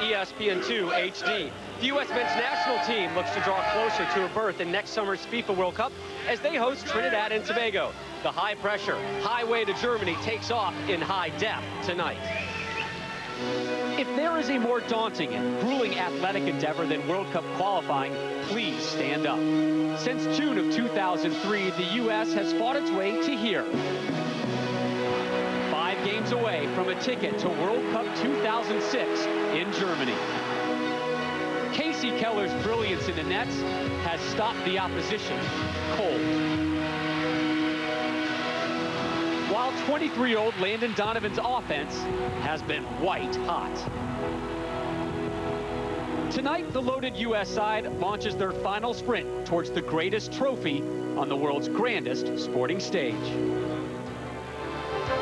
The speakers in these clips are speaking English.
ESPN2 HD. The U.S. men's national team looks to draw closer to a berth in next summer's FIFA World Cup as they host Trinidad and Tobago. The high-pressure highway to Germany takes off in high def tonight. If there is a more daunting and grueling athletic endeavor than World Cup qualifying, please stand up. Since June of 2003, the U.S. has fought its way to here. 5 games away from a ticket to World Cup 2006 in Germany. Casey Keller's brilliance in the nets has stopped the opposition cold. While 23-year-old Landon Donovan's offense has been white hot. Tonight, the loaded U.S. side launches their final sprint towards the greatest trophy on the world's grandest sporting stage.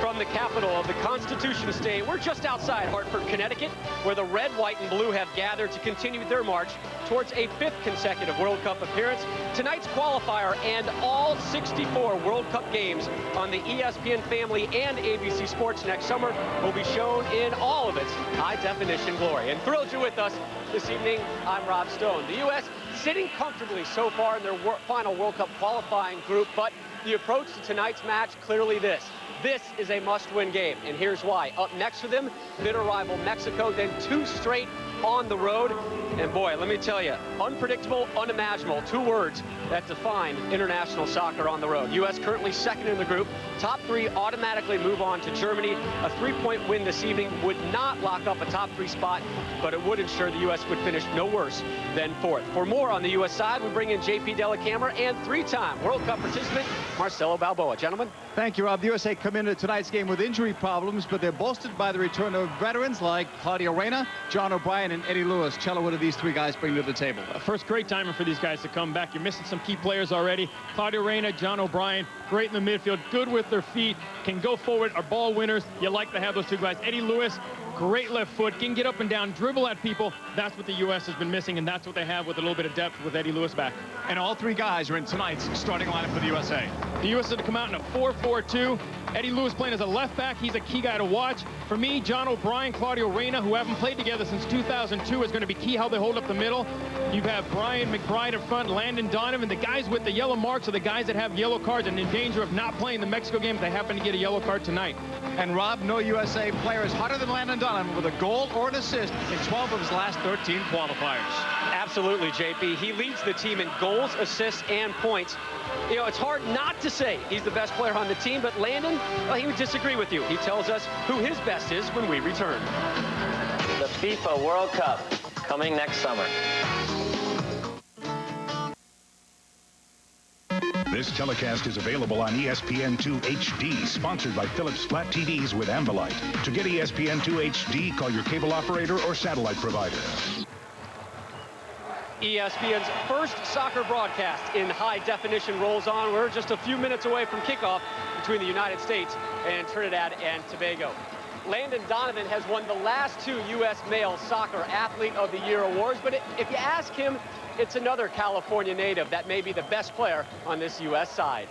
From the capital of the Constitution State, we're just outside Hartford, Connecticut, where the red, white, and blue have gathered to continue their march towards a 5th consecutive World Cup appearance. Tonight's qualifier and all 64 World Cup games on the ESPN family and ABC Sports next summer will be shown in all of its high-definition glory. And thrilled you're with us this evening, I'm Rob Stone. The U.S. sitting comfortably so far in their final World Cup qualifying group, but the approach to tonight's match clearly this. This is a must-win game, and here's why. Up next for them, bitter rival Mexico, then 2 straight on the road. And boy, let me tell you, unpredictable, unimaginable, 2 words that define international soccer on the road. U.S. currently 2nd in the group. Top 3 automatically move on to Germany. A 3-point win this evening would not lock up a top 3 spot, but it would ensure the U.S. would finish no worse than 4th. For more on the U.S. side, we bring in JP Delacamera and 3-time World Cup participant Marcelo Balboa. Gentlemen. Thank you, Rob. The USA come into tonight's game with injury problems, but they're bolstered by the return of veterans like Claudio Reyna, John O'Brien, and Eddie Lewis. Cello, what do these 3 guys bring to the table? First, great timing for these guys to come back. You're missing some key players already. Claudio Reyna, John O'Brien, great in the midfield, good with their feet, can go forward, are ball winners. You like to have those 2 guys. Eddie Lewis, great left foot, can get up and down, dribble at people. That's what the U.S. has been missing, and that's what they have with a little bit of depth with Eddie Lewis back. And all 3 guys are in tonight's starting lineup for the USA. The U.S. is to come out in a 4-4-2. Eddie Lewis playing as a left back. He's a key guy to watch. For me, John O'Brien, Claudio Reyna, who haven't played together since 2002, is going to be key how they hold up the middle. You have Brian McBride in front, Landon, Donovan. The guys with the yellow marks are the guys that have yellow cards and in danger of not playing the Mexico game if they happen to get a yellow card tonight. And Rob, no USA player is hotter than Landon Donovan with a goal or an assist in 12 of his last 13 qualifiers. Absolutely, JP. He leads the team in goals, assists, and points. You know, it's hard not to say he's the best player on the team, but Landon, well, he would disagree with you. He tells us who his best is when we return. The FIFA World Cup coming next summer. This telecast is available on ESPN2 HD, sponsored by Philips Flat TVs with Ambilight. To get ESPN2 HD, call your cable operator or satellite provider. ESPN's first soccer broadcast in high definition rolls on. We're just a few minutes away from kickoff between the United States and Trinidad and Tobago. Landon Donovan has won the last 2 U.S. Male Soccer Athlete of the Year awards, but if you ask him, it's another California native that may be the best player on this U.S. side.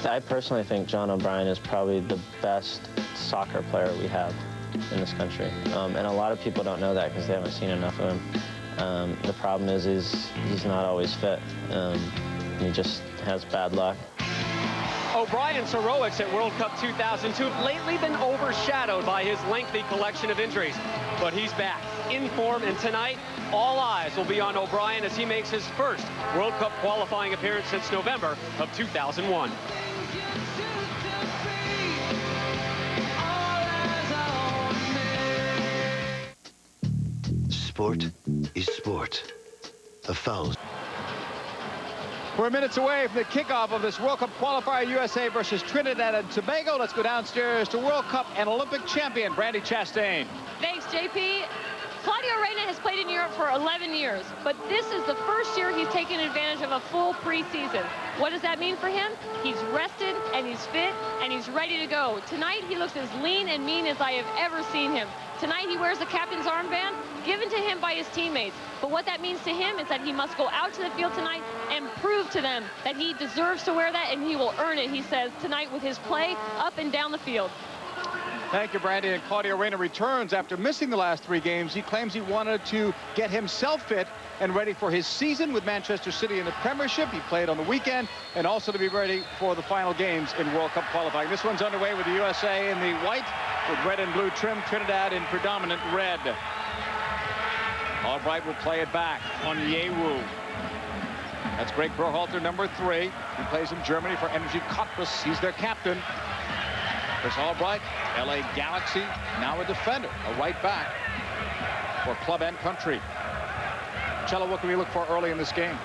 I personally think John O'Brien is probably the best soccer player we have in this country. And a lot of people don't know that because they haven't seen enough of him. The problem is he's not always fit. He just has bad luck. O'Brien's heroics at World Cup 2002 have lately been overshadowed by his lengthy collection of injuries. But he's back in form, and tonight all eyes will be on O'Brien as he makes his first World Cup qualifying appearance since November of 2001. Sport is sport. A foul. We're minutes away from the kickoff of this World Cup qualifier, USA versus Trinidad and Tobago. Let's go downstairs to World Cup and Olympic champion Brandi Chastain. Thanks, JP. Claudio Reyna has played in Europe for 11 years, but this is the first year he's taken advantage of a full preseason. What does that mean for him? He's rested, and he's fit, and he's ready to go. Tonight, he looks as lean and mean as I have ever seen him. Tonight, he wears the captain's armband given to him by his teammates. But what that means to him is that he must go out to the field tonight and prove to them that he deserves to wear that, and he will earn it, he says, tonight with his play up and down the field. Thank you, Brandy. And Claudio Reyna returns after missing the last 3 games. He claims he wanted to get himself fit and ready for his season with Manchester City in the Premiership. He played on the weekend, and also to be ready for the final games in World Cup qualifying. This one's underway with the USA in the white with red and blue trim, Trinidad in predominant red. Albright will play it back on Yewu. That's Greg Berhalter, number 3. He plays in Germany for Energy Cottbus. He's their captain. Chris Albright, LA Galaxy, now a defender, a right back for club and country. Cello, what can we look for early in this game?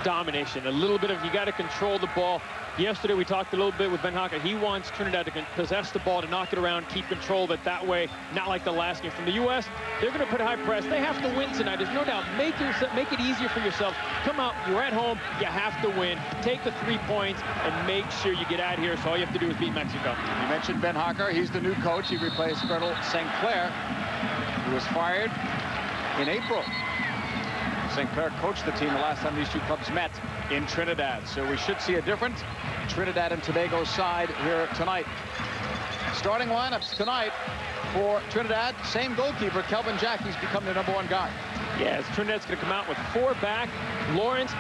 Domination, a little bit of, you got to control the ball. Yesterday we talked a little bit with Ben Haka. He wants Trinidad to possess the ball, to knock it around, keep control of it that way, not like the last game. From the U.S., they're going to put high press. They have to win tonight. There's no doubt. Make it easier for yourself. Come out. You're at home. You have to win. Take the 3 points and make sure you get out of here. So all you have to do is beat Mexico. You mentioned Ben Haka. He's the new coach. He replaced Colonel St. Clair, who was fired in April. St. Clair coached the team the last time these two clubs met in Trinidad. So we should see a different Trinidad and Tobago side here tonight. Starting lineups tonight for Trinidad. Same goalkeeper, Kelvin Jack. He's become the #1 guy. Yes, Trinidad's going to come out with 4 back. Lawrence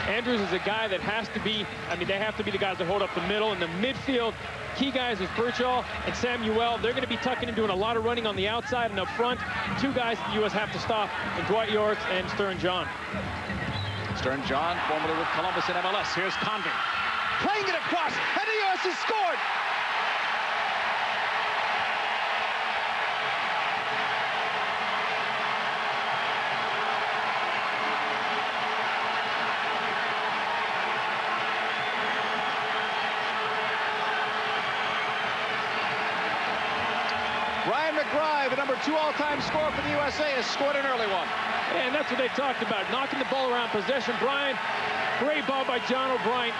Andrews is a guy that has to be, they have to be the guys that hold up the middle. In the midfield, key guys is Birchall and Samuel. They're going to be tucking and doing a lot of running on the outside and up front. 2 guys the U.S. have to stop, and Dwight York and Stern John. Stern John, formerly with Columbus in MLS. Here's Convey. Playing it across, and the U.S. has scored! McBride, the #2 all-time scorer for the USA, has scored an early one. And that's what they talked about, knocking the ball around possession. Brian, great ball by John O'Brien.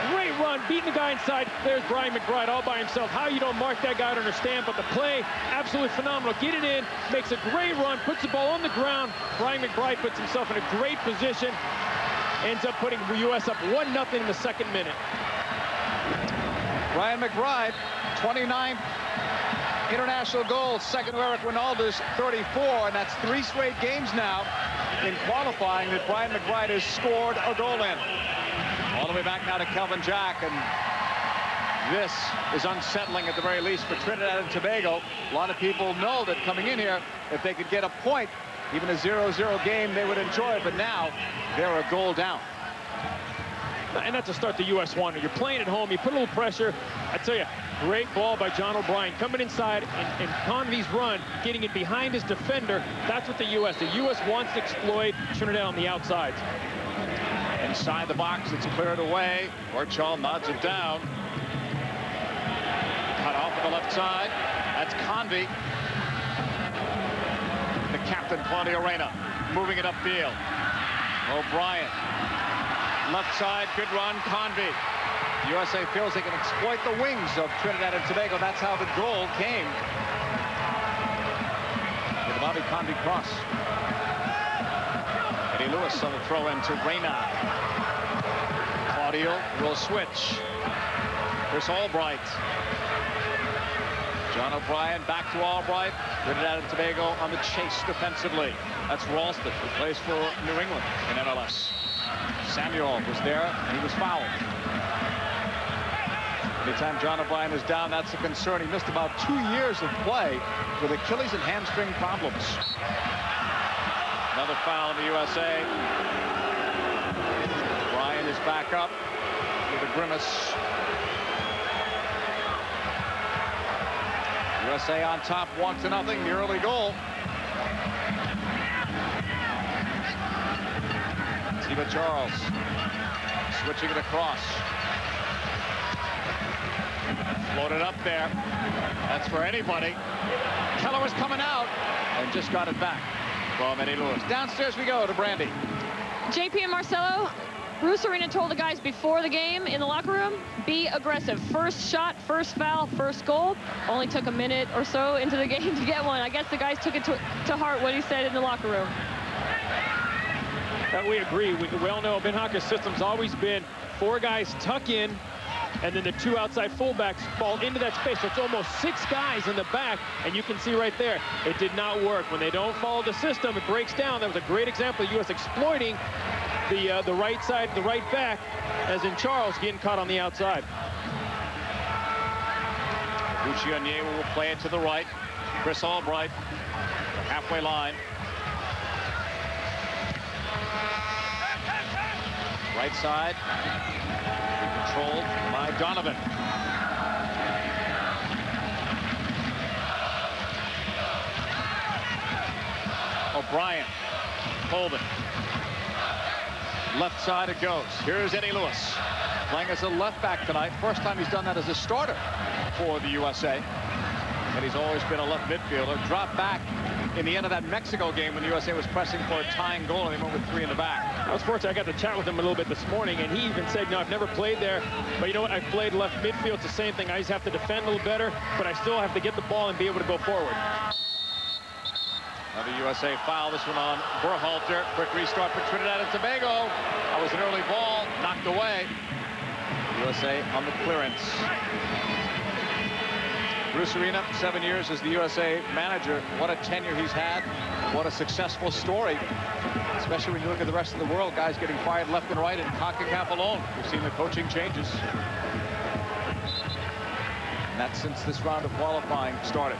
Great run, beating the guy inside. There's Brian McBride all by himself. How you don't mark that guy, I don't understand, but the play, absolutely phenomenal. Get it in, makes a great run, puts the ball on the ground. Brian McBride puts himself in a great position, ends up putting the U.S. up 1-0 in the 2nd minute. Brian McBride, 29 international goals, second to Eric Ronaldo's 34, and that's 3 straight games now in qualifying that Brian McBride has scored a goal in. All the way back now to Kelvin Jack, and this is unsettling at the very least for Trinidad and Tobago. A lot of people know that coming in here, if they could get a point, even a 0-0 game, they would enjoy it, but now they're a goal down. And that's a start the U.S. wanted. You're playing at home, you put a little pressure. I tell you, great ball by John O'Brien coming inside, and Convey's run, getting it behind his defender. That's what the U.S. wants to exploit Trinidad on the outsides. Inside the box, it's cleared away. Birchall nods it down. Cut off on the left side. That's Convey. The captain, Claudio Reyna, moving it upfield. O'Brien. Left side, good run, Convey. USA feels they can exploit the wings of Trinidad and Tobago. That's how the goal came. With the Bobby Convey cross. Eddie Lewis on the throw in to Reyna. Claudio will switch. Chris Albright. John O'Brien back to Albright. Trinidad and Tobago on the chase defensively. That's Ralston, who plays for New England in MLS. Samuel was there, and he was fouled. Anytime John O'Brien is down, that's a concern. He missed about 2 years of play with Achilles and hamstring problems. Another foul in the USA. O'Brien is back up with a grimace. USA on top, 1-0, the early goal. Steve Charles switching it across. Floated up there. That's for anybody. Keller was coming out and just got it back from Eddie Lewis. Downstairs we go to Brandy. JP and Marcelo, Bruce Arena told the guys before the game in the locker room, be aggressive. First shot, first foul, first goal. Only took a minute or so into the game to get one. I guess the guys took it to heart what he said in the locker room. We agree. We all know Ben Haka's system's always been 4 guys tuck in, and then the 2 outside fullbacks fall into that space. So it's almost 6 guys in the back, and you can see right there, it did not work. When they don't follow the system, it breaks down. That was a great example of U.S. exploiting the right side, the right back, as in Charles getting caught on the outside. Onyewu will play it to the right. Chris Albright, halfway line. Right side, controlled by Donovan. O'Brien, holding. Left side it goes. Here's Eddie Lewis, playing as a left back tonight. First time he's done that as a starter for the USA. And he's always been a left midfielder. Dropped back in the end of that Mexico game when the USA was pressing for a tying goal, and they went with 3 in the back. I was fortunate. I got to chat with him a little bit this morning, and he even said, no, I've never played there, but you know what? I've played left midfield. It's the same thing. I just have to defend a little better, but I still have to get the ball and be able to go forward. Another USA foul. This one on Berhalter. Quick restart for Trinidad and Tobago. That was an early ball, knocked away. USA on the clearance. Bruce Arena, 7 years as the USA manager. What a tenure he's had. What a successful story. Especially when you look at the rest of the world, guys getting fired left and right in CONCACAF alone. We've seen the coaching changes. And that's since this round of qualifying started.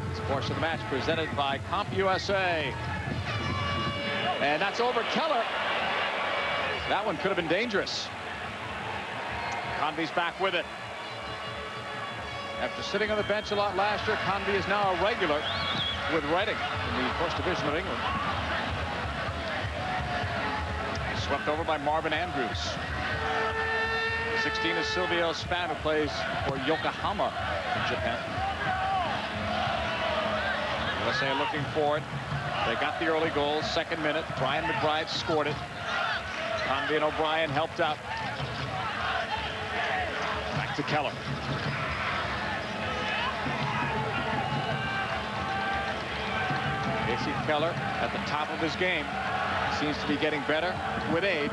This portion of the match presented by CompUSA. And that's over Keller. That one could have been dangerous. Convey's back with it. After sitting on the bench a lot last year, Convey is now a regular with Reading in the First Division of England. Swept over by Marvin Andrews. 16 is Silvio Span, who plays for Yokohama in Japan. USA looking for it. They got the early goals. 2nd minute, Brian McBride scored it. Convey and O'Brien helped out. Back to Keller. Casey Keller at the top of his game. Seems to be getting better with age.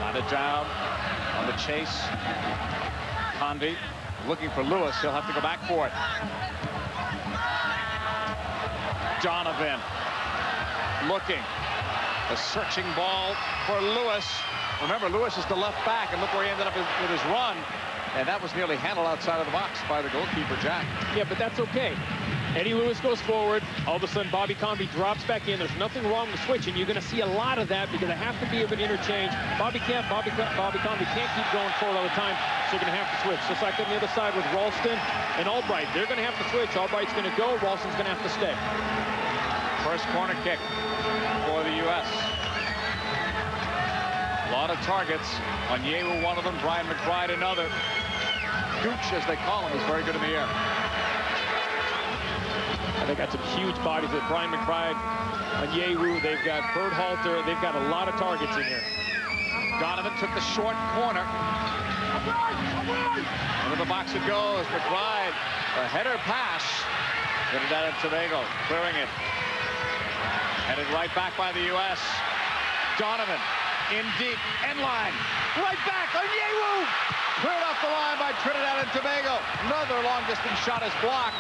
Knotted down on the chase. Convey looking for Lewis. He'll have to go back for it. Donovan looking. A searching ball for Lewis. Remember, Lewis is the left back, and look where he ended up with his run. And that was nearly handled outside of the box by the goalkeeper, Jack. Yeah, but that's okay. Eddie Lewis goes forward. All of a sudden, Bobby Convey drops back in. There's nothing wrong with switching. You're going to see a lot of that because they have to be able to interchange. Bobby Convey can't keep going forward all the time, so you're going to have to switch. Just like on the other side with Ralston and Albright. They're going to have to switch. Albright's going to go. Ralston's going to have to stay. First corner kick for the U.S. A lot of targets. Onyewu, one of them. Brian McBride, another. Gooch, as they call him, is very good in the air. And they got some huge bodies with Brian McBride, Onyewu. They've got Berhalter. They've got a lot of targets in here. Donovan took the short corner. Into the box it goes. McBride, a header pass. Trinidad and Tobago clearing it. Headed right back by the U.S. Donovan in deep, end line. Right back, Onyewu! Cleared off the line by Trinidad and Tobago. Another long-distance shot is blocked.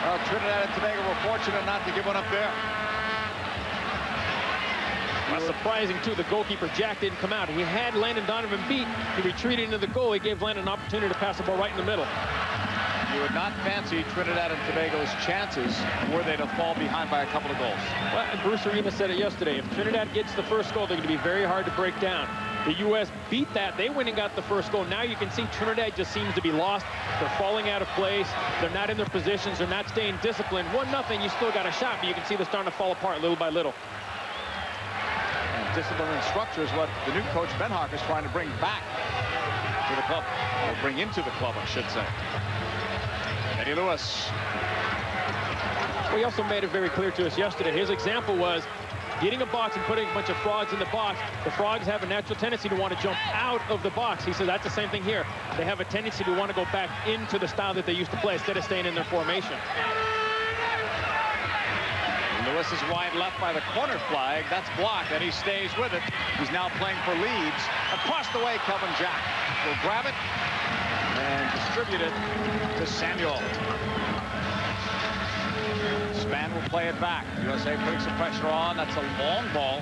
Well, Trinidad and Tobago were fortunate not to give one up there. That's surprising, too. The goalkeeper, Jack, didn't come out. He had Landon Donovan beat. He retreated into the goal. He gave Landon an opportunity to pass the ball right in the middle. You would not fancy Trinidad and Tobago's chances were they to fall behind by a couple of goals. Well, and Bruce Arena said it yesterday. If Trinidad gets the first goal, they're going to be very hard to break down. The U.S. beat that. They went and got the first goal. Now you can see Trinidad just seems to be lost. They're falling out of place. They're not in their positions. They're not staying disciplined. 1-0, you still got a shot, but you can see they're starting to fall apart little by little. And discipline and structure is what the new coach, Ben Harker, is trying to bring back to the club. Or bring into the club, I should say. Eddie Lewis. Well, he also made it very clear to us yesterday. His example was getting a box and putting a bunch of frogs in the box. The frogs have a natural tendency to want to jump out of the box. He said that's the same thing here. They have a tendency to want to go back into the style that they used to play instead of staying in their formation. Lewis is wide left by the corner flag. That's blocked, and he stays with it. He's now playing for Leeds. Across the way, Kelvin Jack will grab it and distribute it to Samuel. Span will play it back. USA putting some pressure on. That's a long ball.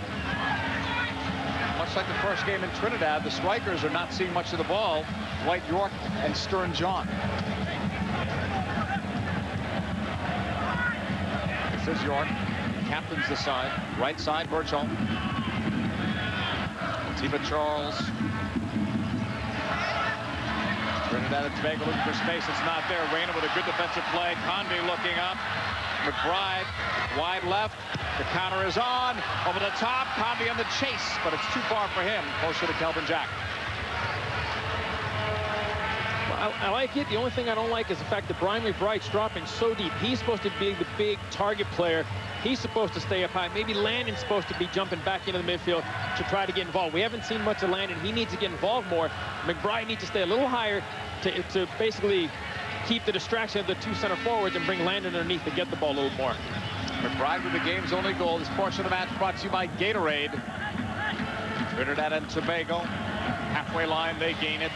Much like the first game in Trinidad, the strikers are not seeing much of the ball. Dwight York and Stern John. This is York. Captains the side. Right side, Birchall. Tiva Charles. Trinidad and Tobago looking for space. It's not there. Reyna with a good defensive play. Convey looking up. McBride wide left. The counter is on. Over the top. Convey on the chase, but it's too far for him. Closer to Kelvin Jack. I like it. The only thing I don't like is the fact that Brian McBride's dropping so deep. He's supposed to be the big target player. He's supposed to stay up high. Maybe Landon's supposed to be jumping back into the midfield to try to get involved. We haven't seen much of Landon. He needs to get involved more. McBride needs to stay a little higher to basically keep the distraction of the two center forwards and bring Landon underneath to get the ball a little more. McBride with the game's only goal. This portion of the match brought to you by Gatorade. Trinidad and Tobago. Halfway line, they gain it.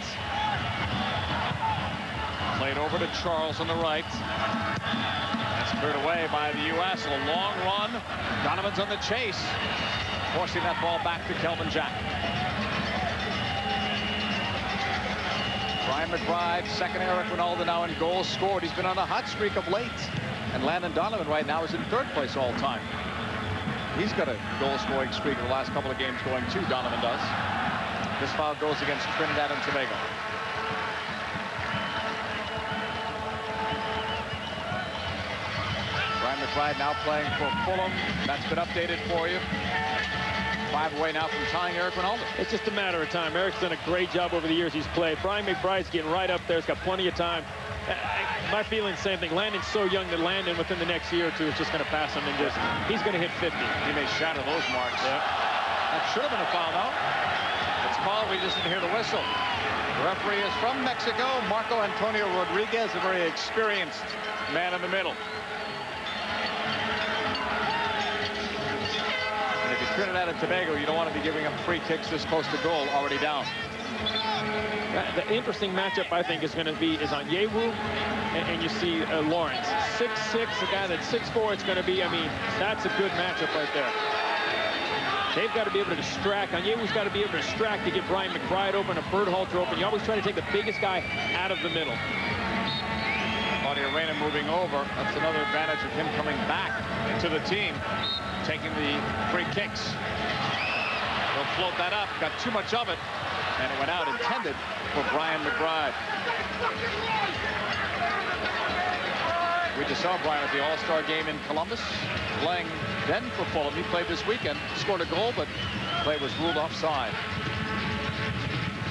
Played over to Charles on the right. That's cleared away by the U.S. A long run. Donovan's on the chase, forcing that ball back to Kelvin Jack. Brian McBride, second Eric Ronaldo now in goals scored. He's been on a hot streak of late. And Landon Donovan right now is in third place all time. He's got a goal-scoring streak in the last couple of games going too, Donovan does. This foul goes against Trinidad and Tobago. Brian McBride now playing for Fulham. That's been updated for you. 5 away now from tying Eric Ronaldo. It's just a matter of time. Eric's done a great job over the years he's played. Brian McBride's getting right up there. He's got plenty of time. My feeling, same thing. Landon's so young that Landon within the next year or two is just going to pass him and he's going to hit 50. He may shatter those marks. Yeah. That should have been a foul, though. It's called. We just didn't hear the whistle. The referee is from Mexico, Marco Antonio Rodriguez, a very experienced man in the middle. And if you're Trinidad and Tobago, you don't want to be giving up free kicks this close to goal, already down. The interesting matchup, I think, is on Yewu, and you see Lawrence. 6'6", a guy that's 6'4", it's going to be, I mean, that's a good matchup right there. They've got to be able to distract. Onyewu's got to be able to distract to get Brian McBride open, a Berhalter open. You always try to take the biggest guy out of the middle. Claudio Reyna moving over. That's another advantage of him coming back to the team, taking the free kicks. He'll float that up. Got too much of it. And it went out, intended for Brian McBride. We just saw Brian at the All-Star game in Columbus, playing then for Fulham. He played this weekend, scored a goal, but play was ruled offside.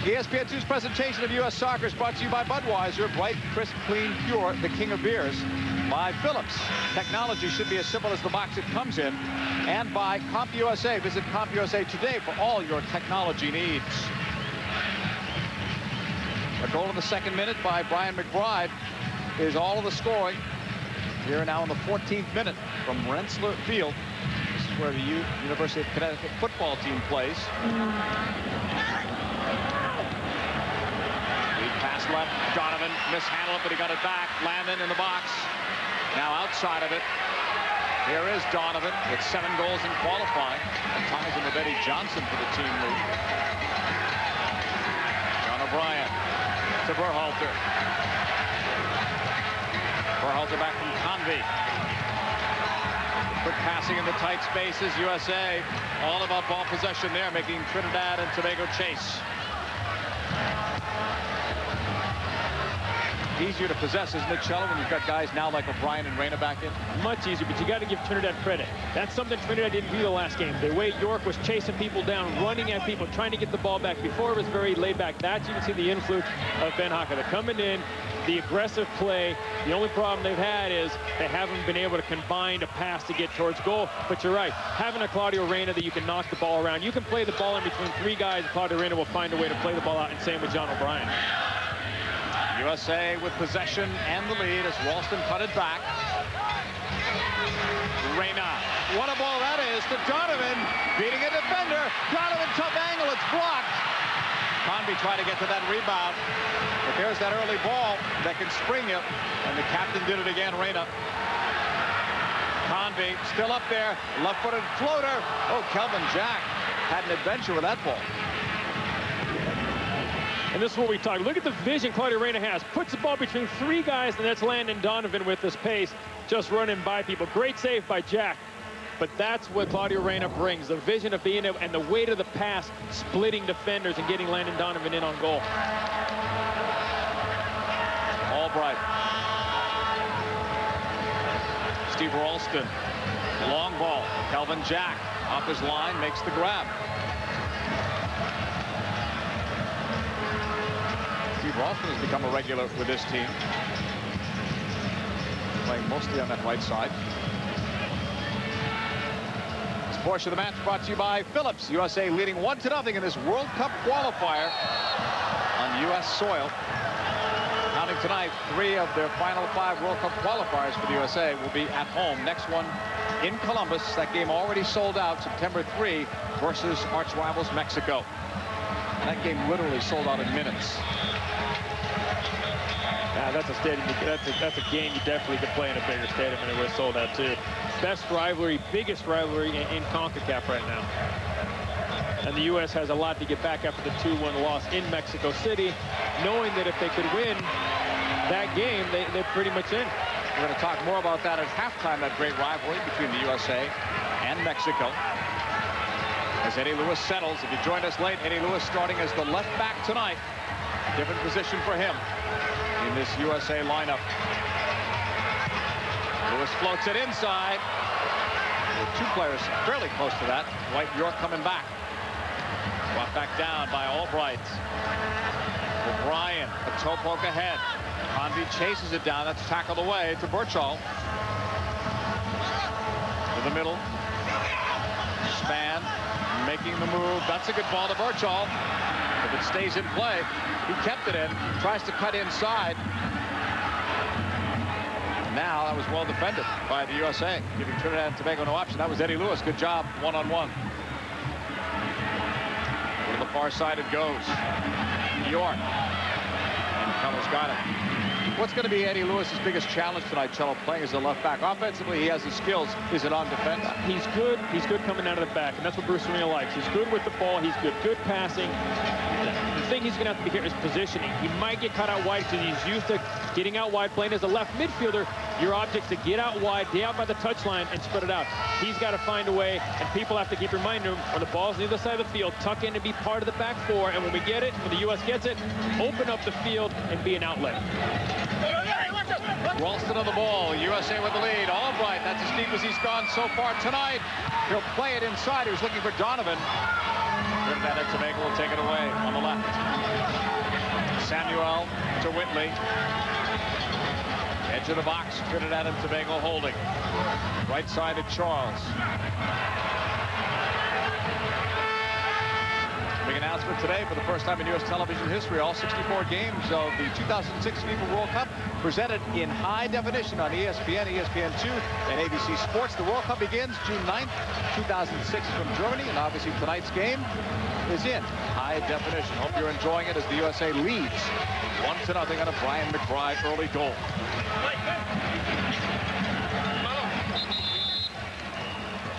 ESPN2's presentation of U.S. Soccer is brought to you by Budweiser, bright, crisp, clean, pure, the king of beers. By Phillips, technology should be as simple as the box it comes in. And by CompUSA. Visit CompUSA today for all your technology needs. A goal in the second minute by Brian McBride is all of the scoring. Here now in the 14th minute from Rensselaer Field. This is where the University of Connecticut football team plays. Lead pass left. Donovan mishandled it, but he got it back. Landon in the box. Now outside of it. Here is Donovan with 7 goals in qualifying. And ties in with Eddie Johnson for the team lead. John O'Brien to Berhalter. Berhalter back from Convey. Quick passing in the tight spaces. USA all about ball possession there, making Trinidad and Tobago chase. Easier to possess, isn't it, Cello, when you've got guys now like O'Brien and Reyna back in? Much easier, but you got to give Trinidad credit. That's something Trinidad didn't do the last game. The way York was chasing people down, running at people, trying to get the ball back. Before it was very laid back. That's, you can see the influence of Ben Haka. They're coming in, the aggressive play. The only problem they've had is they haven't been able to combine a pass to get towards goal. But you're right, having a Claudio Reyna that you can knock the ball around. You can play the ball in between 3 guys. Claudio Reyna will find a way to play the ball out, and same with John O'Brien. USA with possession and the lead as Ralston cut it back. Reyna. What a ball that is to Donovan. Beating a defender. Donovan, tough angle. It's blocked. Convey tried to get to that rebound. But there's that early ball that can spring you. And the captain did it again, Reyna. Convey still up there. Left-footed floater. Oh, Kelvin Jack had an adventure with that ball. And this is what we talk. Look at the vision Claudio Reyna has. Puts the ball between three guys, and that's Landon Donovan with this pace, just running by people. Great save by Jack. But that's what Claudio Reyna brings, the vision of being able, and the weight of the pass, splitting defenders and getting Landon Donovan in on goal. Albright. Steve Ralston. Long ball. Kelvin Jack off his line, makes the grab. Steve Ralston has become a regular with this team, playing mostly on that right side. This portion of the match brought to you by Phillips. USA leading 1-0 in this World Cup qualifier on U.S. soil. Counting tonight, 3 of their final 5 World Cup qualifiers for the USA will be at home. Next one in Columbus. That game already sold out, September 3 versus arch rivals Mexico. That game literally sold out in minutes. Yeah, that's a stadium. That's a game you definitely could play in a bigger stadium, and it was sold out too. Best rivalry, biggest rivalry in CONCACAF right now. And the U.S. has a lot to get back after the 2-1 loss in Mexico City, knowing that if they could win that game, they're pretty much in. We're going to talk more about that at halftime, that great rivalry between the USA and Mexico. As Eddie Lewis settles, if you joined us late, Eddie Lewis starting as the left back tonight. Different position for him in this USA lineup. Lewis floats it inside. With 2 players fairly close to that. White York coming back. Brought back down by Albright. O'Brien, a toe poke ahead. Convey chases it down. That's tackled away to Birchall. To the middle. Span making the move. That's a good ball to Birchall. If it stays in play, he kept it in. Tries to cut inside. Now that was well defended by the USA, giving Trinidad and Tobago no option. That was Eddie Lewis. Good job, one-on-one. To the far side it goes. York. And Cutler's got it. What's going to be Eddie Lewis's biggest challenge tonight, Cello, playing as a left back? Offensively, he has the skills. Is it on defense? He's good. He's good coming out of the back, and that's what Bruce Arena likes. He's good with the ball. He's good passing. The thing he's going to have to be here is positioning. He might get caught out wide because he's used to getting out wide, playing as a left midfielder. Your object's to get out wide, get out by the touchline, and spread it out. He's got to find a way, and people have to keep reminding him when the ball's on the other side of the field, tuck in and be part of the back 4, and when we get it, when the U.S. gets it, open up the field and be an outlet. Ralston on the ball. USA with the lead. Albright, that's as deep as he's gone so far tonight. He'll play it inside. He was looking for Donovan. Trinidad and Tobago will take it away on the left. Samuel to Whitley. Edge of the box. Trinidad and Tobago holding. Right side of Charles. Big announcement today for the first time in U.S. television history. All 64 games of the 2006 FIFA World Cup presented in high definition on ESPN, ESPN2, and ABC Sports. The World Cup begins June 9th, 2006 from Germany, and obviously tonight's game is in high definition. Hope you're enjoying it as the USA leads 1-0 on a Brian McBride early goal.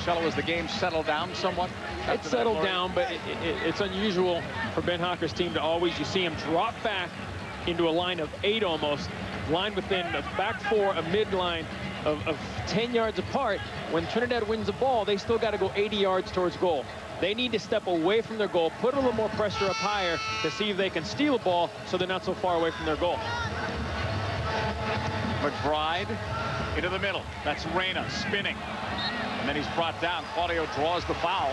Cello, as the game settled down somewhat? It's settled down, but it's unusual for Ben Hocker's team to always, you see him drop back into a line of 8 almost, line within a back 4, a midline of 10 yards apart. When Trinidad wins the ball, they still got to go 80 yards towards goal. They need to step away from their goal, put a little more pressure up higher to see if they can steal a ball so they're not so far away from their goal. McBride into the middle. That's Reyna spinning. And then he's brought down. Claudio draws the foul.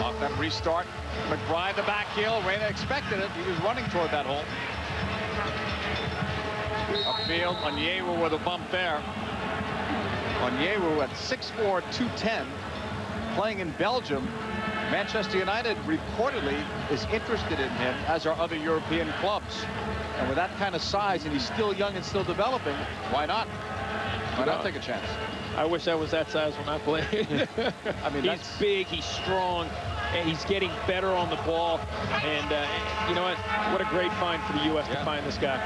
Off that restart. McBride the back heel. Reyna expected it. He was running toward that hole. Upfield, Onyewu with a bump there. Onyewu at 6'4", 210, playing in Belgium. Manchester United reportedly is interested in him, as are other European clubs. And with that kind of size, and he's still young and still developing, why not? Why not take a chance? I wish I was that size when I played. I mean, he's big, he's strong, and he's getting better on the ball. And you know what a great find for the U.S. to find this guy.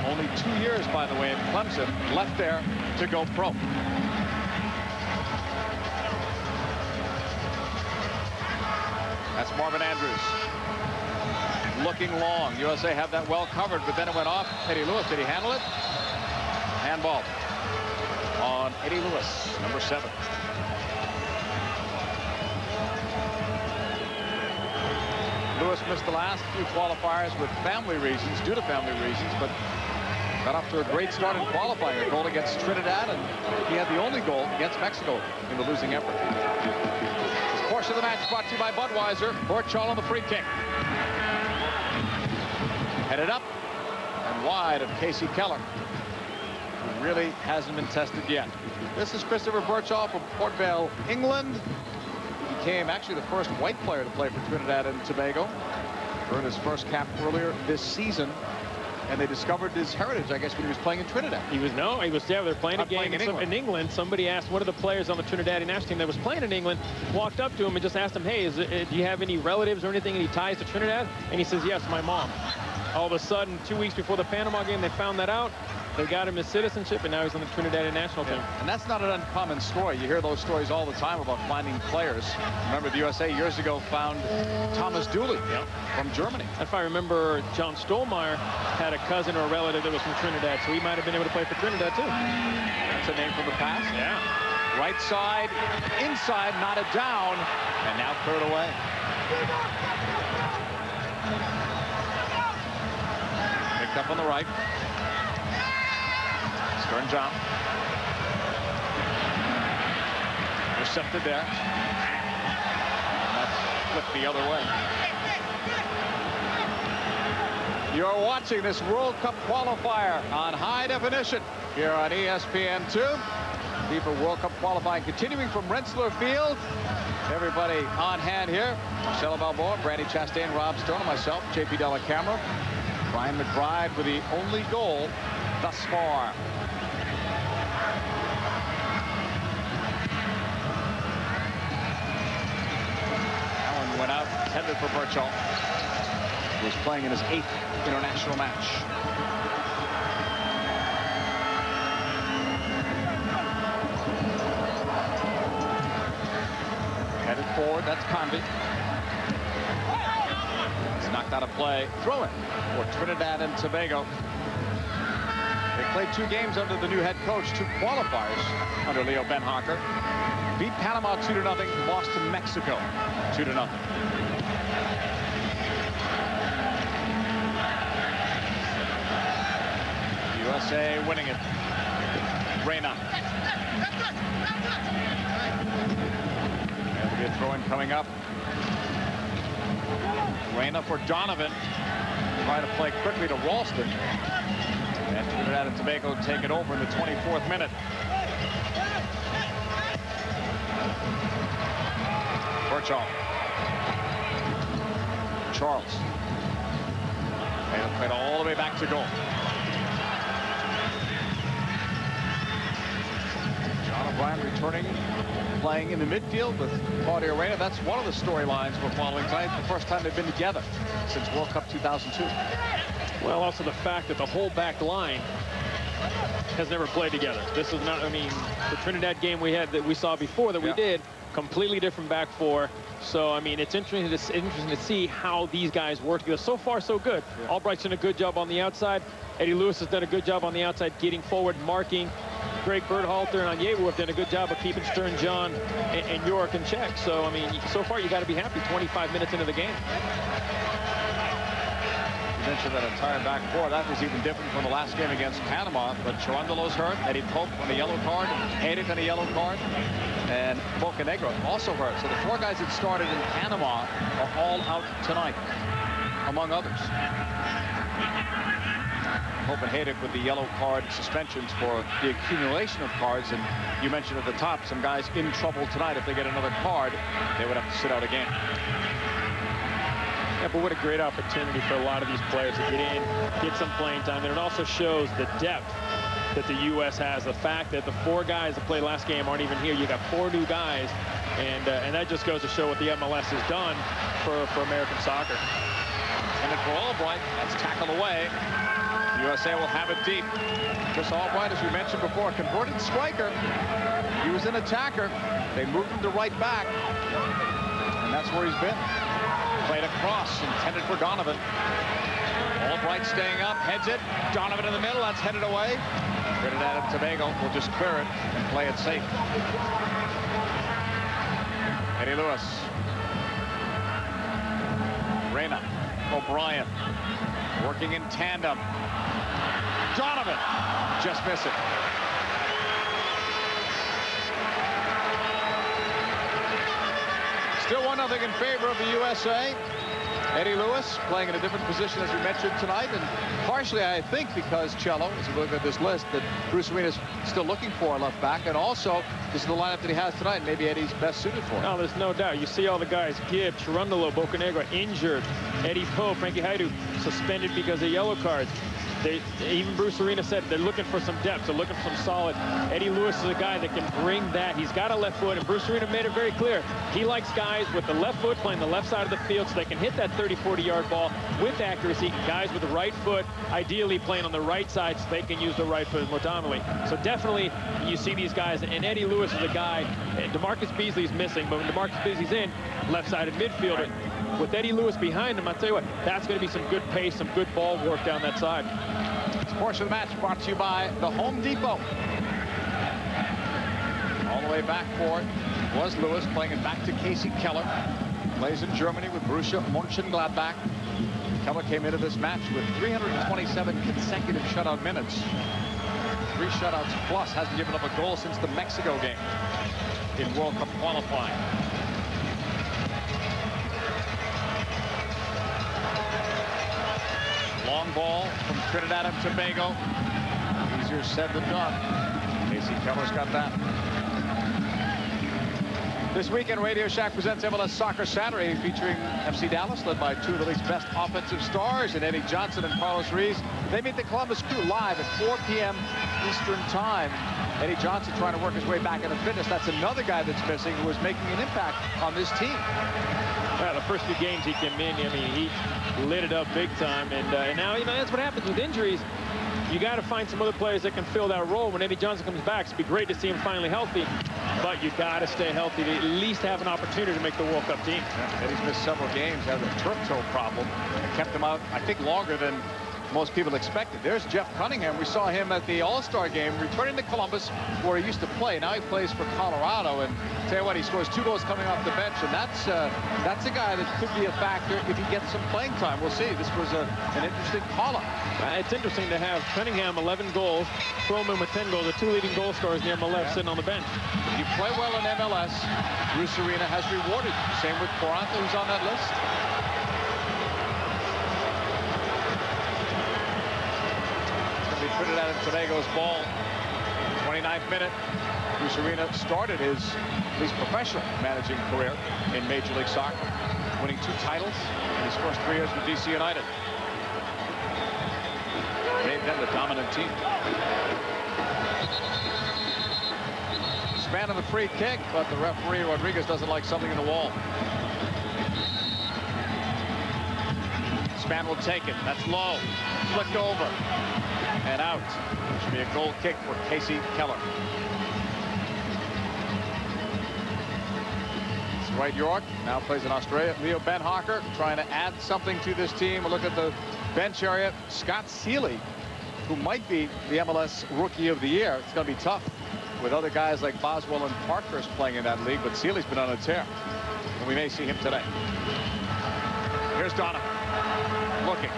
Only 2 years, by the way, in Clemson, left there to go pro. That's Marvin Andrews. Looking long. USA have that well covered, but then it went off. Eddie Lewis, did he handle it? Handball on Eddie Lewis, number 7. Lewis missed the last few qualifiers with family reasons, due to family reasons, but got off to a great start in qualifying. A goal against Trinidad, and he had the only goal against Mexico in the losing effort. This portion of the match brought to you by Budweiser. Burchall on the free kick. Headed up and wide of Casey Keller, who really hasn't been tested yet. This is Christopher Burchall from Port Vale, England. He became actually the first white player to play for Trinidad and Tobago. Earned his first cap earlier this season. And they discovered his heritage, I guess, when he was playing in Trinidad. He was they were playing a game in England. Somebody asked one of the players on the Trinidadian national team that was playing in England, walked up to him and just asked him, hey, do you have any relatives or anything, any ties to Trinidad? And he says, yes, my mom. All of a sudden, 2 weeks before the Panama game, they found that out. They got him his citizenship, and now he's on the Trinidadian national team. And that's not an uncommon story. You hear those stories all the time about finding players. Remember, the USA years ago found Thomas Dooley from Germany. If I remember, John Stolmeyer had a cousin or a relative that was from Trinidad, so he might have been able to play for Trinidad, too. That's a name from the past. Yeah. Right side, inside, knotted down, and now cleared away. Picked up on the right. Stern John. Intercepted there. And that's flipped the other way. You're watching this World Cup qualifier on high definition here on ESPN2. FIFA World Cup qualifying continuing from Rensselaer Field. Everybody on hand here. Marcelo Balboa, Brandy Chastain, Rob Stone, and myself, JP Della Camera. Brian McBride with the only goal thus far. Allen went out, headed for Burchall, who was playing in his 8th international match. Headed forward, that's Convey. It's knocked out of play. Throw in for Trinidad and Tobago. They played 2 games under the new head coach, 2 qualifiers under Leo Benhocker. Beat Panama 2-0, lost to Mexico 2-0. USA winning it. Reyna. There'll be a throw-in coming up. Reyna for Donovan. Try to play quickly to Ralston. And Trinidad and Tobago take it over in the 24th minute. Burchall. Charles. And played all the way back to goal. John O'Brien returning, playing in the midfield with Claudio Reyna. That's one of the storylines we're following tonight. The first time they've been together since World Cup 2002. Well, also the fact that the whole back line has never played together. This is not, I mean, the Trinidad game we had that we saw before that we did, completely different back four. So, I mean, it's interesting to see how these guys work together. So far, so good. Albright's done a good job on the outside. Eddie Lewis has done a good job on the outside, getting forward, marking. Greg Berhalter and Onyewu have done a good job of keeping Stern John and York in check. So, I mean, so far, you got to be happy 25 minutes into the game. You mentioned that entire back four. That was even different from the last game against Panama. But Charandelo's hurt. Eddie Pope on a yellow card. Hayden on a yellow card. And Bocanegra also hurt. So the 4 guys that started in Panama are all out tonight, among others. Copenhagen with the yellow card suspensions for the accumulation of cards. And you mentioned at the top some guys in trouble tonight. If they get another card, they would have to sit out again. Yeah, but what a great opportunity for a lot of these players to get in, get some playing time. And it also shows the depth that the U.S. has. The fact that the 4 guys that played last game aren't even here. You got 4 new guys, and that just goes to show what the MLS has done for American soccer. And then for Albright, that's tackled away. USA will have it deep. Chris Albright, as we mentioned before, converted striker. He was an attacker. They moved him to right back, and that's where he's been. Played across, intended for Donovan. Albright staying up, heads it. Donovan in the middle, that's headed away. Trinidad and Tobago will just clear it and play it safe. Eddie Lewis. Reyna. O'Brien. Working in tandem. Donovan. Just miss it. Still 1-0 in favor of the USA. Eddie Lewis playing in a different position, as we mentioned tonight, and partially, I think, because Cello, as we look at this list, that Bruce Arena's still looking for a left back, and also this is the lineup that he has tonight. Maybe Eddie's best suited for it. No, there's no doubt. You see all the guys: Gibb, Chirundolo, Bocanegra injured, Eddie Poe, Frankie Haidu suspended because of yellow cards. Even Bruce Arena said they're looking for some depth. They're looking for some solid. Eddie Lewis is a guy that can bring that. He's got a left foot, and Bruce Arena made it very clear. He likes guys with the left foot playing the left side of the field so they can hit that 30, 40-yard ball with accuracy. Guys with the right foot, ideally playing on the right side so they can use the right foot more dominantly. So definitely you see these guys, and Eddie Lewis is a guy. DeMarcus Beasley's missing, but when DeMarcus Beasley's in, left-sided midfielder. Right. With Eddie Lewis behind him, I'll tell you what, that's going to be some good pace, some good ball work down that side. This portion of the match brought to you by the Home Depot. All the way back for it was Lewis, playing it back to Casey Keller. Plays in Germany with Borussia Mönchengladbach. Keller came into this match with 327 consecutive shutout minutes. 3 shutouts plus, hasn't given up a goal since the Mexico game in World Cup qualifying. Long ball from Trinidad and Tobago. Easier said than done. Casey Keller's got that. This weekend, Radio Shack presents MLS Soccer Saturday, featuring FC Dallas, led by 2 of the league's best offensive stars, and Eddie Johnson and Carlos Ruiz. They meet the Columbus Crew live at 4 p.m. Eastern Time. Eddie Johnson trying to work his way back into fitness. That's another guy that's missing, who was making an impact on this team. Well, the first few games he came in, I mean, he lit it up big time, and now, you know, that's what happens with injuries. You got to find some other players that can fill that role when Eddie Johnson comes back. It'd be great to see him finally healthy, but you got to stay healthy to at least have an opportunity to make the World Cup team. Yeah, Eddie's missed several games, had a turf toe problem, and kept him out, I think, longer than most people expected. There's Jeff Cunningham. We saw him at the All-Star game, returning to Columbus, where he used to play. Now he plays for Colorado, and tell you what, he scores 2 goals coming off the bench, and that's a guy that could be a factor if he gets some playing time. We'll see. This was an interesting call-up. It's interesting to have Cunningham 11 goals, Froman with 10 goals, the 2 leading goal scorers in the MLS sitting on the bench. If you play well in MLS, Bruce Arena has rewarded you. Same with Quaranta, who's on that list. Trinidad and Tobago's ball. 29th minute. Bruce Arena started his, at least professional, managing career in Major League Soccer, winning 2 titles in his first 3 years with DC United. Made them the dominant team. Span of the free kick, but the referee Rodriguez doesn't like something in the wall. Span will take it. That's low. Flicked over. And out. Should be a goal kick for Casey Keller. It's Dwight York now plays in Australia. Leo Benhocker trying to add something to this team. A look at the bench area. Scott Seeley, who might be the MLS Rookie of the Year. It's going to be tough with other guys like Boswell and Parkhurst playing in that league, but Seeley's been on a tear, and we may see him today. Here's Donovan looking.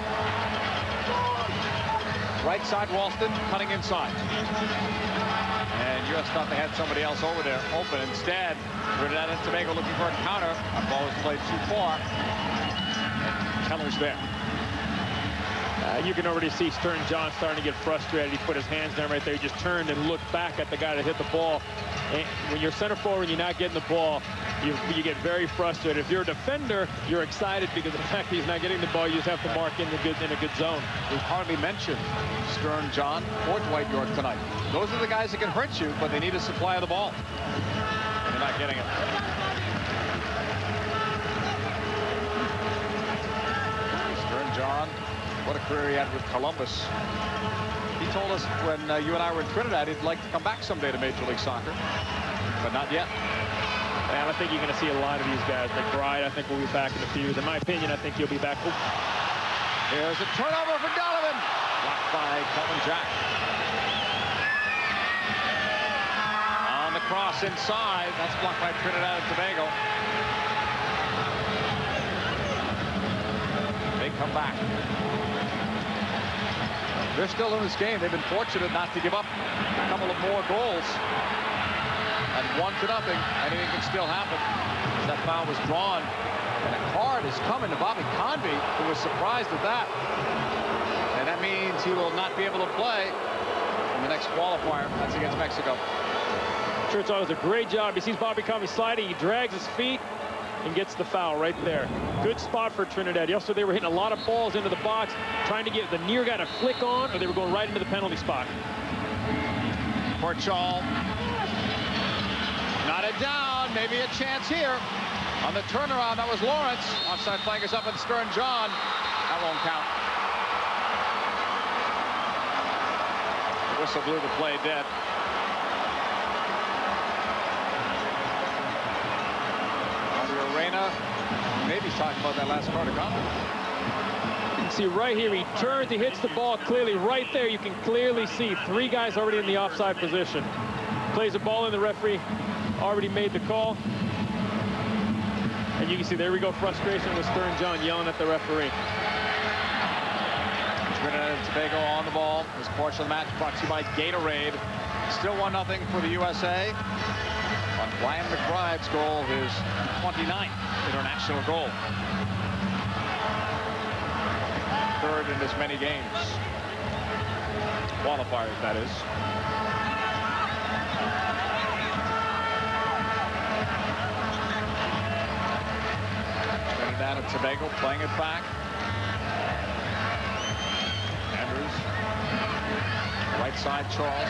Right side, Ralston cutting inside. And US thought they had somebody else over there open. Instead, Trinidad and Tobago looking for a counter. That ball was played too far. And Keller's there. You can already see Stern John starting to get frustrated. He put his hands down right there. He just turned and looked back at the guy that hit the ball. And when you're center forward and you're not getting the ball, you get very frustrated. If you're a defender, you're excited because of the fact that he's not getting the ball. You just have to mark in a good zone. We've hardly mentioned Stern John or Dwight York tonight. Those are the guys that can hurt you, but they need a supply of the ball. And they're not getting it. Stern John, what a career he had with Columbus. He told us when you and I were in Trinidad, he'd like to come back someday to Major League Soccer, but not yet. And I think you're going to see a lot of these guys. McBride, I think, will be back in a few years. In my opinion, I think he'll be back. Ooh. Here's a turnover for Donovan. Blocked by Kelvin Jack. On the cross inside. That's blocked by Trinidad and Tobago. They come back. They're still in this game. They've been fortunate not to give up a couple of more goals. And 1-0. Anything can still happen. That foul was drawn. And a card is coming to Bobby Convey, who was surprised at that. And that means he will not be able to play in the next qualifier. That's against Mexico. Churchill does a great job. He sees Bobby Convey sliding. He drags his feet and gets the foul right there. Good spot for Trinidad. Yesterday they were hitting a lot of balls into the box, trying to get the near guy to flick on, or they were going right into the penalty spot. Churchill. Knotted down. Maybe a chance here. On the turnaround, that was Lawrence. Offside flag is up and Stern John. That won't count. The whistle blew the play dead. Reina, maybe he's talking about that last card of contact. You can see right here, he turns, he hits the ball clearly right there. You can clearly see 3 guys already in the offside position. Plays the ball in, the referee already made the call. And you can see, there we go, frustration with Stern John yelling at the referee. Trinidad and Tobago on the ball. This portion of the match brought to you by Gatorade. Still 1-0 for the USA. On Brian McBride's goal, his 29th international goal. 3rd in as many games. Qualifiers, that is. Trinidad and Tobago playing it back. Andrews. Right side, Charles.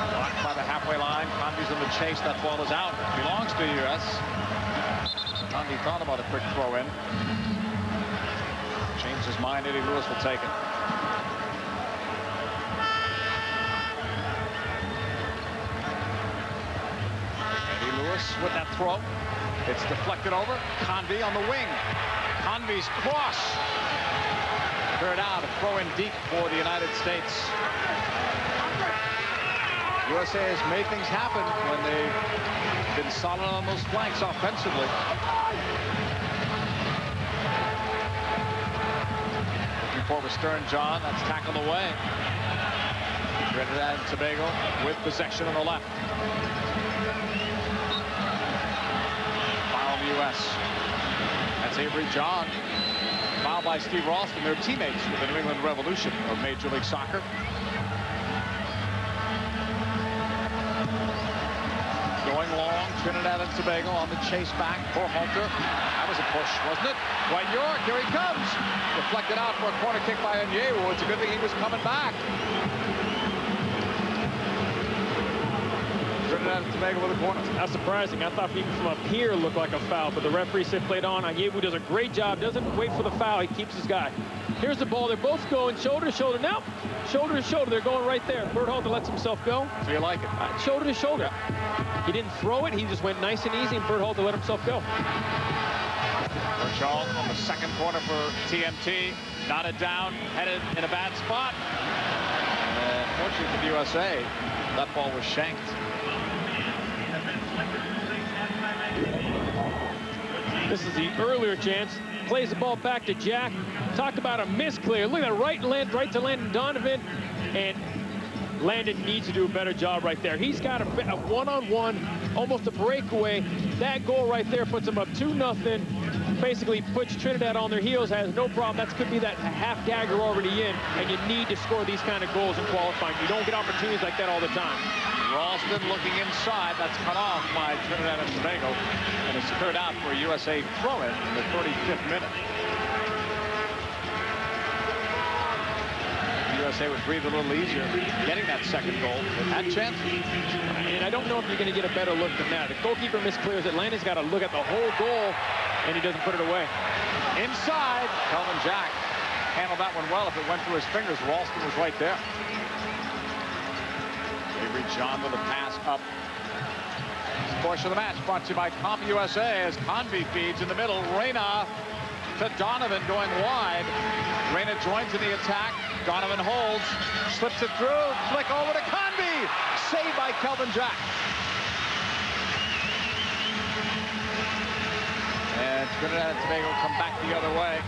Blocked by the halfway line. Convey's in the chase. That ball is out. Belongs to the U.S. Convey thought about a quick throw in. Changed his mind. Eddie Lewis will take it. Eddie Lewis with that throw. It's deflected over. Convey on the wing. Convey's cross. Cleared out. A throw in deep for the United States. USA has made things happen when they've been solid on those flanks offensively. Looking forward, Stern John. That's tackled away. Trinidad and Tobago with possession on the left. Foul on the U.S. That's Avery John. Foul by Steve Ralston. They're teammates with the New England Revolution of Major League Soccer. Going long, Trinidad and Tobago on the chase back for Halter. That was a push, wasn't it? Dwight York, here he comes. Deflected out for a corner kick by Onyewu. It's a good thing he was coming back. Trinidad and Tobago with a corner. That's surprising. I thought even from up here looked like a foul, but the referee said played on. Onyewu does a great job. Doesn't wait for the foul. He keeps his guy. Here's the ball. They're both going shoulder to shoulder. Now, shoulder to shoulder. They're going right there. Berhalter lets himself go. So you like it? Shoulder to shoulder. Yeah. He didn't throw it. He just went nice and easy, and Berhalter let himself go. Burchall on the second corner for TNT. Knotted down, headed in a bad spot. Fortunately for the USA, that ball was shanked. This is the earlier chance. Plays the ball back to Jack. Talked about a misclear. Look at that right to Landon Donovan. And Landon needs to do a better job right there. He's got a one-on-one, almost a breakaway. That goal right there puts him up 2-0. basically puts Trinidad on their heels, has no problem. That could be that half dagger already in, and you need to score these kind of goals in qualifying. You don't get opportunities like that all the time. Ralston looking inside. That's cut off by Trinidad and Tobago, and it's cleared out for a USA throw-in in the 35th minute. USA would breathe a little easier getting that second goal. They've had chances. And I don't know if you're going to get a better look than that. The goalkeeper misclears it. Landon's got to look at the whole goal, and he doesn't put it away. Inside, Kelvin Jack handled that one well. If it went through his fingers, Ralston was right there. Avery John with a pass up. This portion of the match brought to you by Comp USA as Convey feeds in the middle. Reyna to Donovan going wide. Reyna joins in the attack. Donovan holds, slips it through, flick over to Convey. Saved by Kelvin Jack. And Trinidad and Tobago come back the other way.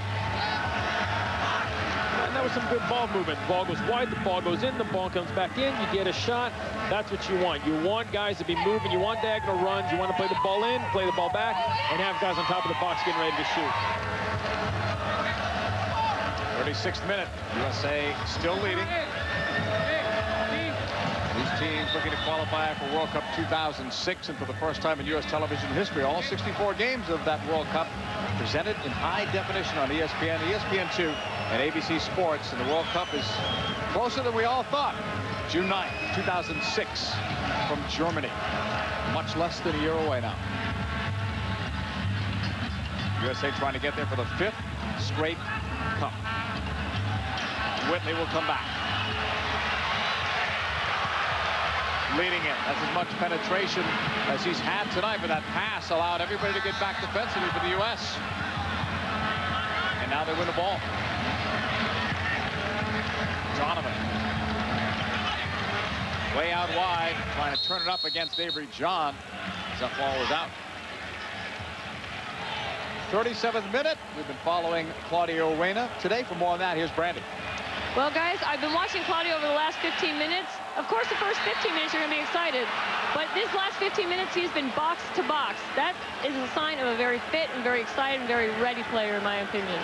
And that was some good ball movement. The ball goes wide, the ball goes in, the ball comes back in, you get a shot. That's what you want. You want guys to be moving, you want diagonal runs, you want to play the ball in, play the ball back, and have guys on top of the box getting ready to shoot. 36th minute, USA still leading. These teams looking to qualify for World Cup 2006, and for the first time in U.S. television history, all 64 games of that World Cup presented in high definition on ESPN, ESPN2, and ABC Sports. And the World Cup is closer than we all thought. June 9th, 2006, from Germany. Much less than a year away now. USA trying to get there for the 5th straight cup. Whitley will come back. Leading it. That's as much penetration as he's had tonight, but that pass allowed everybody to get back defensively for the U.S. And now they win the ball. Donovan. Way out wide, trying to turn it up against Avery John as that ball was out. 37th minute. We've been following Claudio Reyna today. For more on that, here's Brandy. Well, guys, I've been watching Claudio over the last 15 minutes. Of course, the first 15 minutes you're going to be excited. But this last 15 minutes, he's been box to box. That is a sign of a very fit and very excited and very ready player, in my opinion.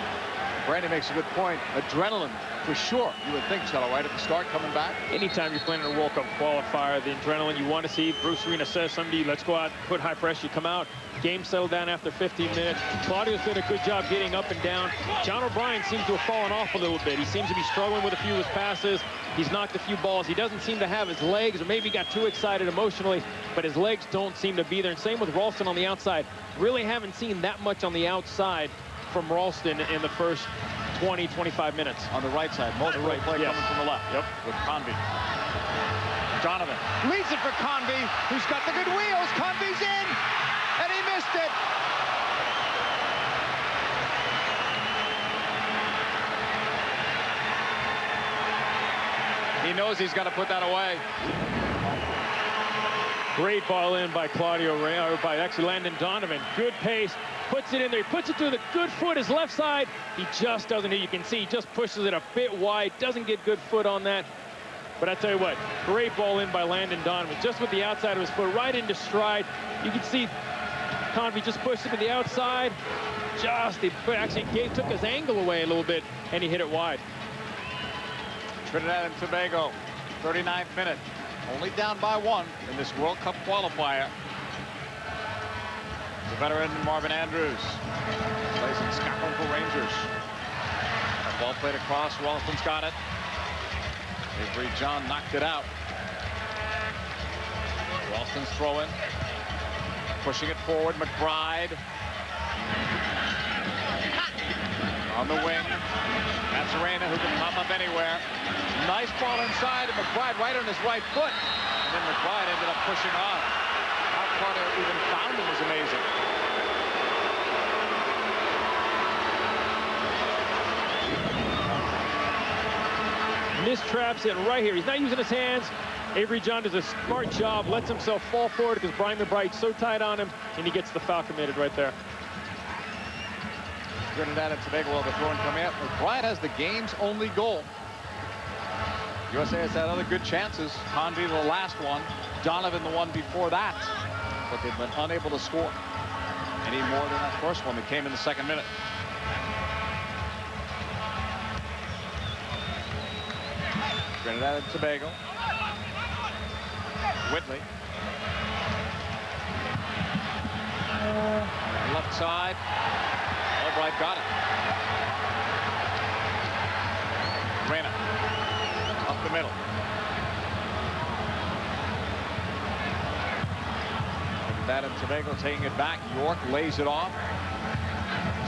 Brandy makes a good point. Adrenaline, for sure. You would think so, right at the start, coming back. Anytime you're playing in a World Cup qualifier, the adrenaline you want to see. Bruce Arena says somebody, let's go out, put high pressure, you come out. Game settled down after 15 minutes. Claudio's did a good job getting up and down. John O'Brien seems to have fallen off a little bit. He seems to be struggling with a few of his passes. He's knocked a few balls. He doesn't seem to have his legs, or maybe got too excited emotionally, but his legs don't seem to be there. And same with Ralston on the outside. Really haven't seen that much on the outside from Ralston in the first 20, 25 minutes. On the right side, most of the play coming from the left. Yep. With Convey. Donovan leads it for Convey, who's got the good wheels. Convey's in, and he missed it. He knows he's got to put that away. Great ball in by Claudio Reyna, or by actually Landon Donovan. Good pace, puts it in there. He puts it through the good foot, his left side. He just doesn't, you can see, he just pushes it a bit wide. Doesn't get good foot on that. But I tell you what, great ball in by Landon Donovan. Just with the outside of his foot, right into stride. You can see Convey just pushed it to the outside. He actually took his angle away a little bit, and he hit it wide. Trinidad and Tobago, 39th minute. Only down by 1 in this World Cup qualifier. The veteran Marvin Andrews plays in Scotland for Rangers. That ball played across. Ralston's got it. Avery John knocked it out. Ralston's throwing. Pushing it forward. McBride. On the wing. That's Reyna, who can pop up anywhere. Nice ball inside, and McBride right on his right foot. And then McBride ended up pushing on. How Claudio even found him was amazing. Mistraps it right here. He's not using his hands. Avery John does a smart job, lets himself fall forward because Brian McBride's so tight on him, and he gets the foul committed right there. Trinidad and Tobago will have a throw and come out. McBride has the game's only goal. USA has had other good chances. Convey the last one. Donovan the one before that. But they've been unable to score. any more than that first one that came in the second minute. Trinidad and Tobago. Whitley. Left side. McBride got it. Reyna up the middle. Trinidad and Tobago taking it back. York lays it off.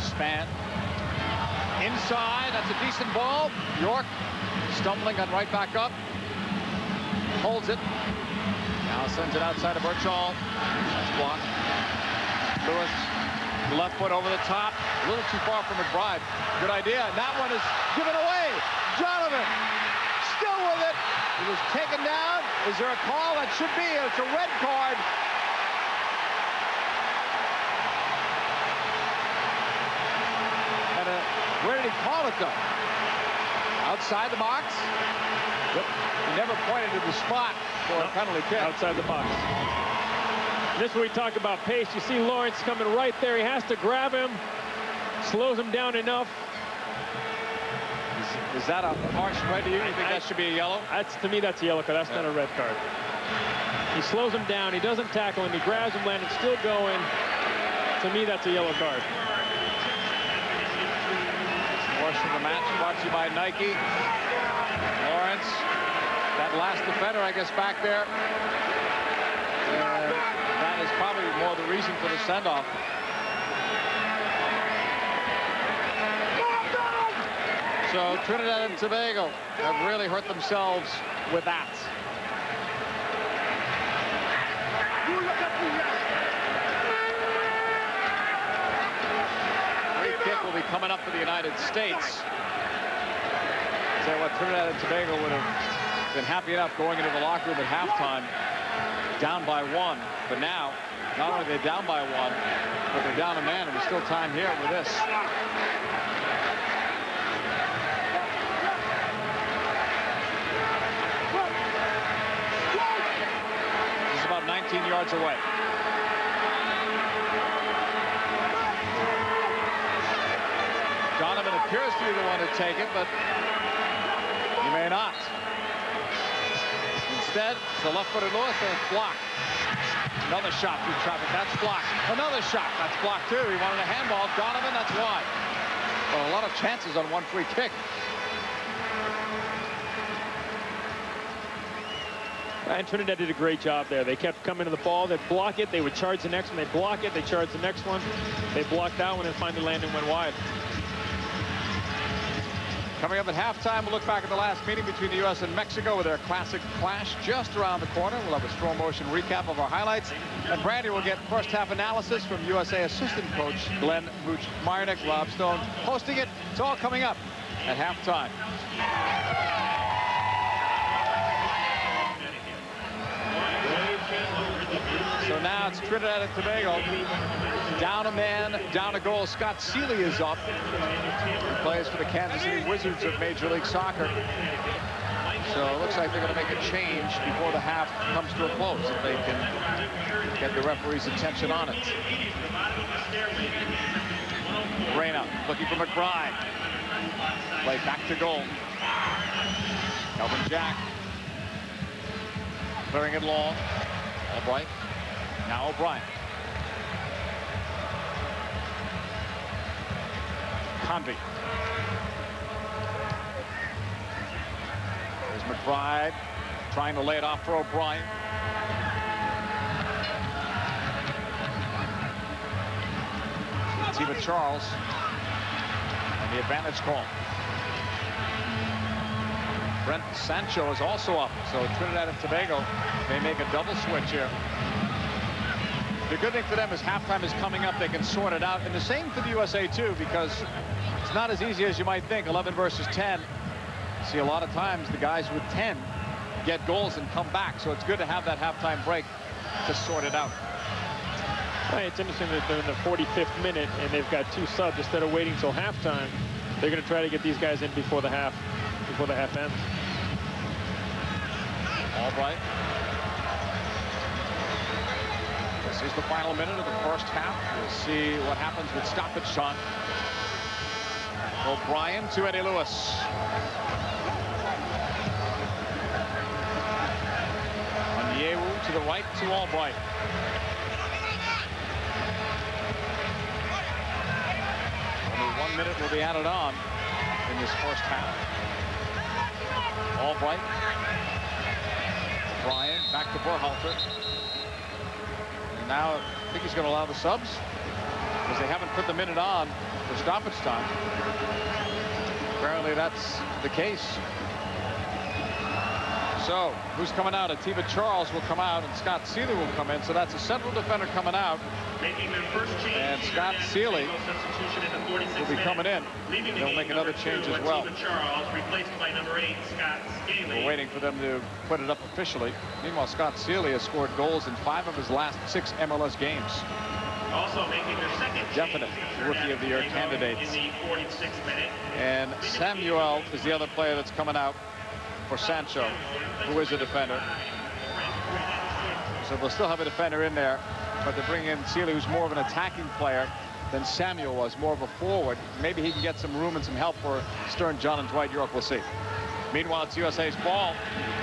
Span. Inside. That's a decent ball. York stumbling and right back up. Holds it. Now sends it outside of Birchall. That's blocked. Lewis, left foot over the top. A little too far from McBride. Good idea. And that one is given away. Donovan still with it. He was taken down. Is there a call? That should be. It's a red card. And where did he call it, though? Outside the box. Yep. He never pointed to the spot for a penalty kick. Outside the box. This is where we talk about pace. You see Lawrence coming right there. He has to grab him. Slows him down enough. Is that a harsh red to you? You think that should be a yellow? To me, that's a yellow card. That's not a red card. He slows him down. He doesn't tackle him. He grabs him. Landon's still going. To me, that's a yellow card. Portion of the match brought to you by Nike. Lawrence, that last defender, I guess, back there. That is probably more the reason for the send-off. So Trinidad and Tobago have really hurt themselves with that. Free kick will be coming up for the United States. Say what, Trinidad and Tobago would have been happy enough going into the locker room at halftime, down by 1. But now, not only are they down by 1, but they're down a man, and there's still time here with this. This is about 19 yards away. Donovan appears to be the one to take it, but he may not. Instead, it's a left-footed Lewis, and it's blocked. Another shot through traffic. That's blocked. Another shot. That's blocked, too. He wanted a handball. Donovan, that's wide. Well, a lot of chances on one free kick. And Trinidad did a great job there. They kept coming to the ball. They'd block it. They would charge the next one. They'd block it. They charged the next one. They blocked that one, and finally Landon went wide. Coming up at halftime, we'll look back at the last meeting between the U.S. and Mexico with their classic clash just around the corner. We'll have a slow motion recap of our highlights. And Brandy will get first half analysis from USA assistant coach Glenn Buch-Marnick. Rob Stone hosting it. It's all coming up at halftime. So now it's Trinidad and Tobago. Down a man, down a goal. Scott Seeley is up. He plays for the Kansas City Wizards of Major League Soccer. So it looks like they're going to make a change before the half comes to a close, if they can get the referee's attention on it. Reyna looking for McBride. Play back to goal. Kelvin Jack. Clearing it long. Albright. Now O'Brien. Convey. There's McBride trying to lay it off for O'Brien. Tiva Charles. And the advantage call. Brent Sancho is also up. So Trinidad and Tobago may make a double switch here. The good thing for them is halftime is coming up. They can sort it out. And the same for the USA, too, because it's not as easy as you might think. 11 versus 10. See, a lot of times the guys with 10 get goals and come back. So it's good to have that halftime break to sort it out. Right, it's interesting that they're in the 45th minute and they've got 2 subs. Instead of waiting till halftime, they're going to try to get these guys in before the half ends. Albright. This is the final minute of the first half. We'll see what happens with stoppage time. O'Brien to Eddie Lewis. Onyewu to the right to Albright. Only 1 minute will be added on in this first half. Albright. O'Brien back to Berhalter. And now I think he's going to allow the subs because they haven't put the minute on for stoppage time. Apparently that's the case. So who's coming out? Atiba Charles will come out and Scott Seeley will come in. So that's a central defender coming out. Making their first change, and Scott Seeley will be coming in. They'll make another change as well. Charles, replaced by number 8, Scott Seeley. We're waiting for them to put it up officially. Meanwhile, Scott Seeley has scored goals in 5 of his last 6 MLS games. Also making their second definite Rookie of the Year candidates. In the 46th minute. And Samuel is the other player that's coming out for Sancho, who is a defender. So they'll still have a defender in there, but they bring in Seeley, who's more of an attacking player than Samuel was, more of a forward. Maybe he can get some room and some help for Stern, John, and Dwight York. We'll see. Meanwhile, it's USA's ball.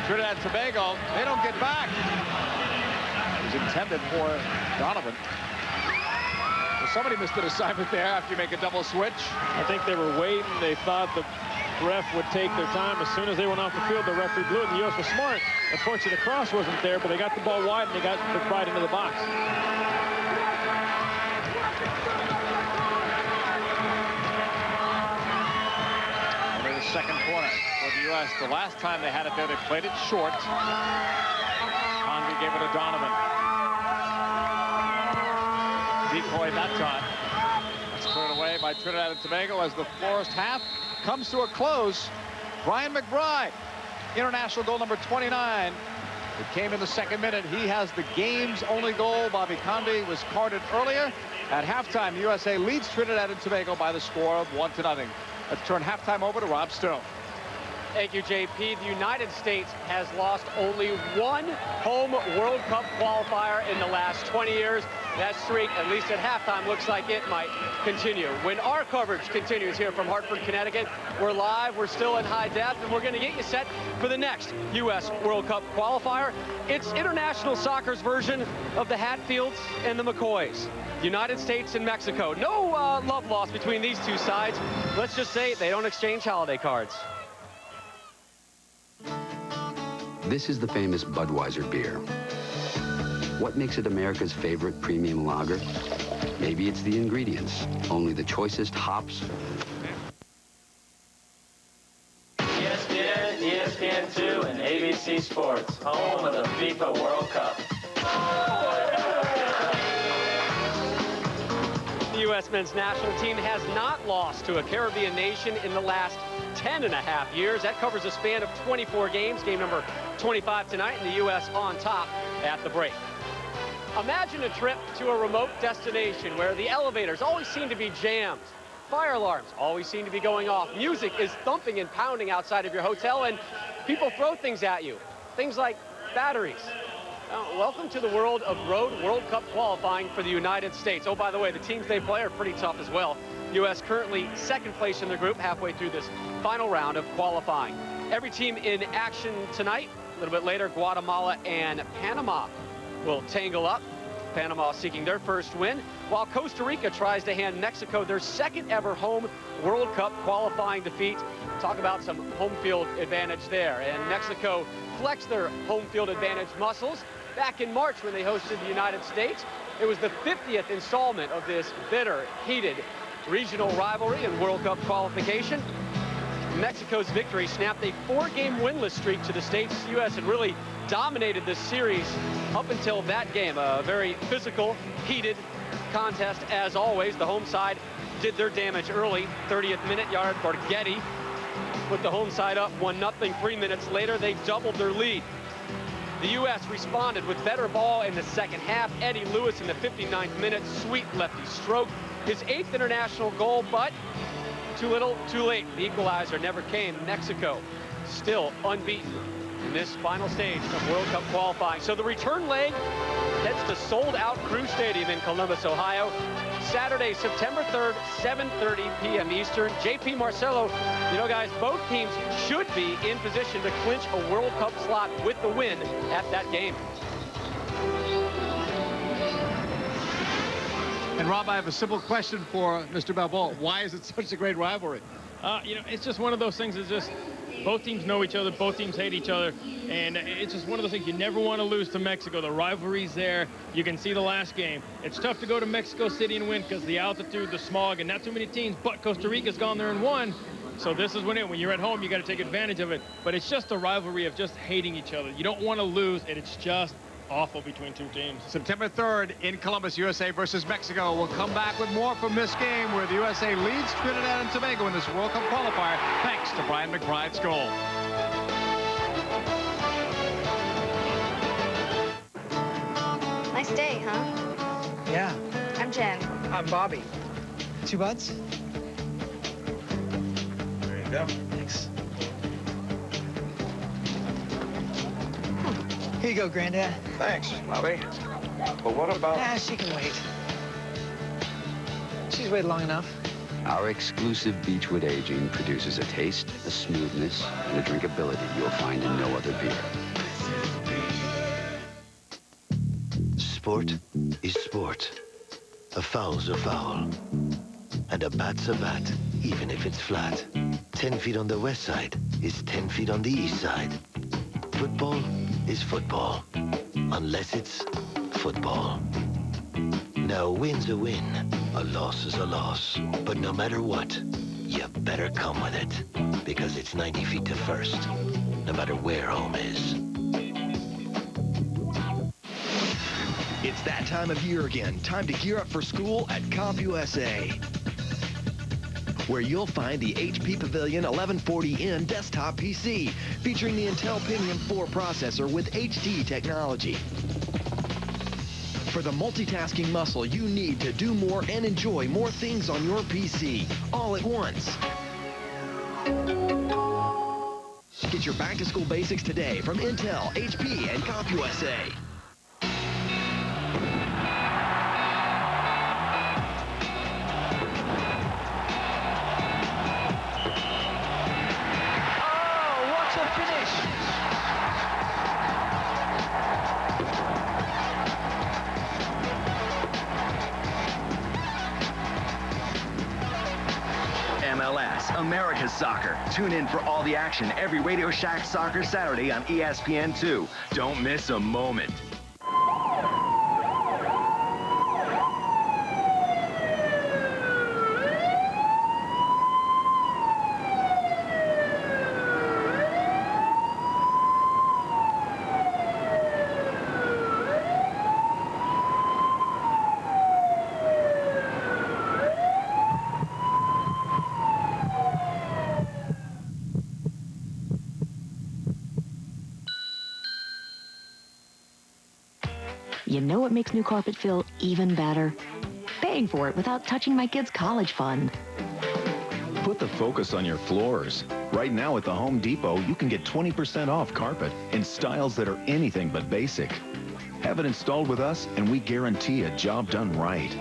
Trinidad and Tobago, they don't get back. It was intended for Donovan. Well, somebody missed an assignment there after you make a double switch. I think they were waiting. They thought the ref would take their time. As soon as they went off the field, the referee blew it, and the U.S. was smart. Unfortunately, the cross wasn't there, but they got the ball wide, and they got McBride into the box. Only the second corner for the U.S. The last time they had it there, they played it short. Conley gave it to Donovan. Decoy that time. That's cleared away by Trinidad and Tobago as the first half comes to a close. Brian McBride, international goal number 29. It came in the second minute. He has the game's only goal. Bobby Conde was carded earlier. At halftime, the USA leads Trinidad and Tobago by the score of 1-0. Let's turn halftime over to Rob Stone. Thank you, JP. The United States has lost only one home World Cup qualifier in the last 20 years. That streak, at least at halftime, looks like it might continue. When our coverage continues here from Hartford, Connecticut, we're live, we're still in high def, and we're going to get you set for the next U.S. World Cup qualifier. It's international soccer's version of the Hatfields and the McCoys. United States and Mexico. No love lost between these two sides. Let's just say they don't exchange holiday cards. This is the famous Budweiser beer. What makes it America's favorite premium lager? Maybe it's the ingredients, only the choicest hops. ESPN, ESPN2, and ABC Sports, home of the FIFA World Cup. The U.S. men's national team has not lost to a Caribbean nation in the last 10.5 years. That covers a span of 24 games. Game number 25 tonight, and the U.S. on top at the break. Imagine a trip to a remote destination where the elevators always seem to be jammed. Fire alarms always seem to be going off. Music is thumping and pounding outside of your hotel, and people throw things at you. Things like batteries. Welcome to the world of Road World Cup qualifying for the United States. Oh, by the way, the teams they play are pretty tough as well. U.S. currently second place in their group halfway through this final round of qualifying. Every team in action tonight. A little bit later, Guatemala and Panama will tangle up. Panama seeking their first win, while Costa Rica tries to hand Mexico their second ever home World Cup qualifying defeat. Talk about some home field advantage there. And Mexico flexed their home field advantage muscles back in March when they hosted the United States. It was the 50th installment of this bitter, heated regional rivalry and World Cup qualification. Mexico's victory snapped a 4-game winless streak to the States. The U.S. had really dominated this series up until that game. A very physical, heated contest as always. The home side did their damage early. 30th minute, Yard Borghetti put the home side up 1-0. 3 minutes later, they doubled their lead. The U.S. responded with better ball in the second half. Eddie Lewis in the 59th minute, sweet lefty stroke. His 8th international goal, but too little, too late. The equalizer never came. Mexico still unbeaten in this final stage of World Cup qualifying. So the return leg heads to sold-out Crew Stadium in Columbus, Ohio. Saturday, September 3rd, 7:30 p.m. Eastern. JP Marcelo, you know, guys, both teams should be in position to clinch a World Cup slot with the win at that game. And Rob, I have a simple question for Mr. Balboa. Why is it such a great rivalry? You know, it's just one of those things. It's just both teams know each other, both teams hate each other, and it's just one of those things. You never want to lose to Mexico. The rivalry's there. You can see the last game. It's tough to go to Mexico City and win because the altitude, the smog, and not too many teams, but Costa Rica's gone there and won. So this is when you're at home, you got to take advantage of it. But it's just a rivalry of just hating each other. You don't want to lose, and it's just awful between two teams. September 3rd in Columbus, USA versus Mexico. We'll come back with more from this game where the USA leads Trinidad and Tobago in this World Cup qualifier thanks to Brian McBride's goal. Nice day, huh? Yeah. I'm Jen. I'm Bobby. 2 buds? There you go. Thanks. Here you go, Granddad. Thanks, Bobby. But what about... She can wait. She's waited long enough. Our exclusive Beechwood aging produces a taste, a smoothness, and a drinkability you'll find in no other beer. Sport is sport. A foul's a foul. And a bat's a bat, even if it's flat. 10 feet on the west side is 10 feet on the east side. Football is football, unless it's football. Now, a win's a win, a loss is a loss. But no matter what, you better come with it, because it's 90 feet to first, no matter where home is. It's that time of year again. Time to gear up for school at CompUSA, where you'll find the HP Pavilion 1140N desktop PC, featuring the Intel Pentium 4 processor with HD technology. For the multitasking muscle you need to do more and enjoy more things on your PC, all at once. Get your back-to-school basics today from Intel, HP, and CompUSA. MLS, America's Soccer. Tune in for all the action every Radio Shack Soccer Saturday on ESPN2. Don't miss a moment. You know what makes new carpet feel even better? Paying for it without touching my kids' college fund. Put the focus on your floors. Right now at the Home Depot, you can get 20% off carpet in styles that are anything but basic. Have it installed with us, and we guarantee a job done right.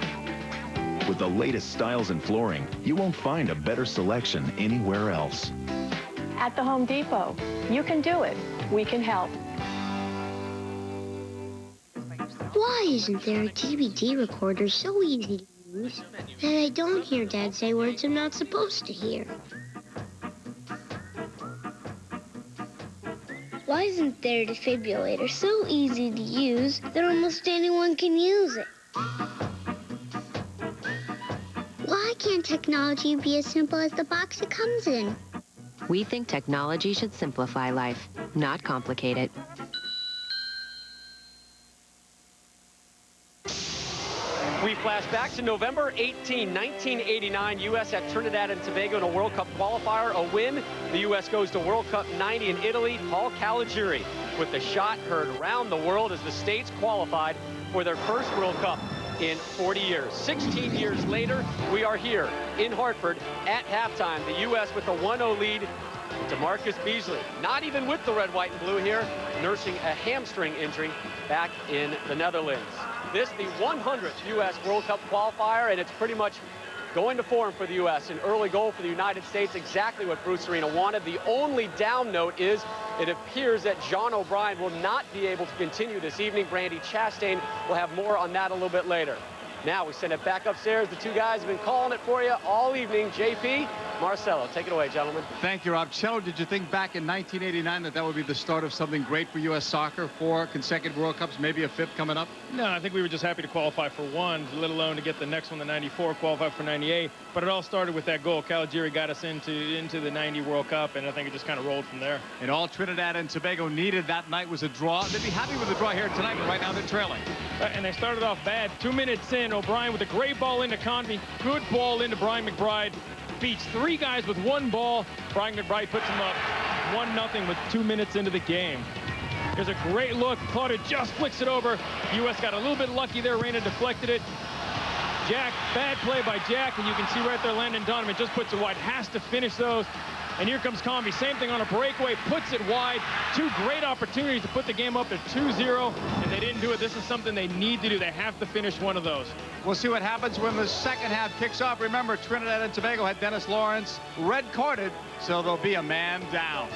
With the latest styles and flooring, you won't find a better selection anywhere else. At the Home Depot, you can do it. We can help. Why isn't there a DVD recorder so easy to use that I don't hear Dad say words I'm not supposed to hear? Why isn't there a defibrillator so easy to use that almost anyone can use it? Why can't technology be as simple as the box it comes in? We think technology should simplify life, not complicate it. We flash back to November 18, 1989, U.S. at Trinidad and Tobago in a World Cup qualifier. A win, the U.S. goes to World Cup 90 in Italy. Paul Caligiuri with the shot heard around the world as the States qualified for their first World Cup in 40 years. 16 years later, we are here in Hartford at halftime. The U.S. with a 1-0 lead DeMarcus Beasley, not even with the red, white, and blue here, nursing a hamstring injury back in the Netherlands. This, the 100th U.S. World Cup qualifier, and it's pretty much going to form for the U.S. An early goal for the United States, exactly what Bruce Arena wanted. The only down note is it appears that John O'Brien will not be able to continue this evening. Brandi Chastain will have more on that a little bit later. Now we send it back upstairs. The two guys have been calling it for you all evening. JP, Marcelo, take it away, gentlemen. Thank you, Rob. Cello, did you think back in 1989 that that would be the start of something great for U.S. soccer? 4 consecutive World Cups, maybe a 5th coming up? No, I think we were just happy to qualify for one, let alone to get the next one, the 94, qualify for 98. But it all started with that goal. Caligiuri got us into the 90 World Cup, and I think it just kind of rolled from there. And all Trinidad and Tobago needed that night was a draw. They'd be happy with the draw here tonight, but right now they're trailing. And they started off bad. 2 minutes in, O'Brien with a great ball into Convey. Good ball into Brian McBride. Beats 3 guys with 1 ball. Brian McBride puts him up 1-0 with 2 minutes into the game. There's a great look. Claudio just flicks it over. U.S. got a little bit lucky there. Reina deflected it. Jack, bad play by Jack, and you can see right there Landon Donovan just puts it wide. Has to finish those. And here comes Convey. Same thing on a breakaway. Puts it wide. 2 great opportunities to put the game up at 2-0, and they didn't do it. This is something they need to do. They have to finish one of those. We'll see what happens when the second half kicks off. Remember, Trinidad and Tobago had Dennis Lawrence red-carded, so there'll be a man down.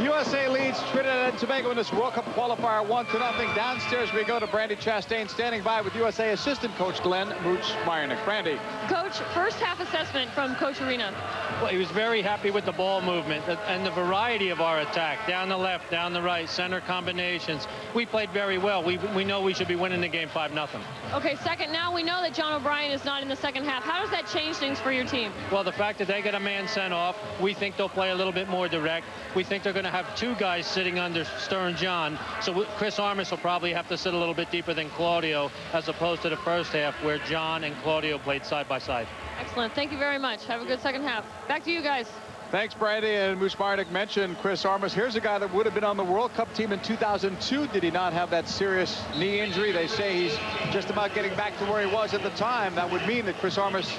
USA leads Trinidad and Tobago in this World Cup qualifier 1-0. Downstairs we go to Brandi Chastain, standing by with USA assistant coach Glenn Mooch-Myernick. Brandi. Coach, first half assessment from Coach Arena. Well, he was very happy with the ball movement and the variety of our attack. Down the left, down the right, center combinations. We played very well. We know we should be winning the game 5-0. Okay, second, now we know that John O'Brien is not in the second half. How does that change things for your team? Well, the fact that they get a man sent off, we think they'll play a little bit more direct. We think they're going to have 2 guys sitting under Stern John. So Chris Armas will probably have to sit a little bit deeper than Claudio, as opposed to the first half where John and Claudio played side by side. Excellent. Thank you very much. Have a good second half. Back to you guys. Thanks, Brandi. And Mooch-Myernick mentioned Chris Armas. Here's a guy that would have been on the World Cup team in 2002. Did he not have that serious knee injury? They say he's just about getting back to where he was at the time. That would mean that Chris Armas,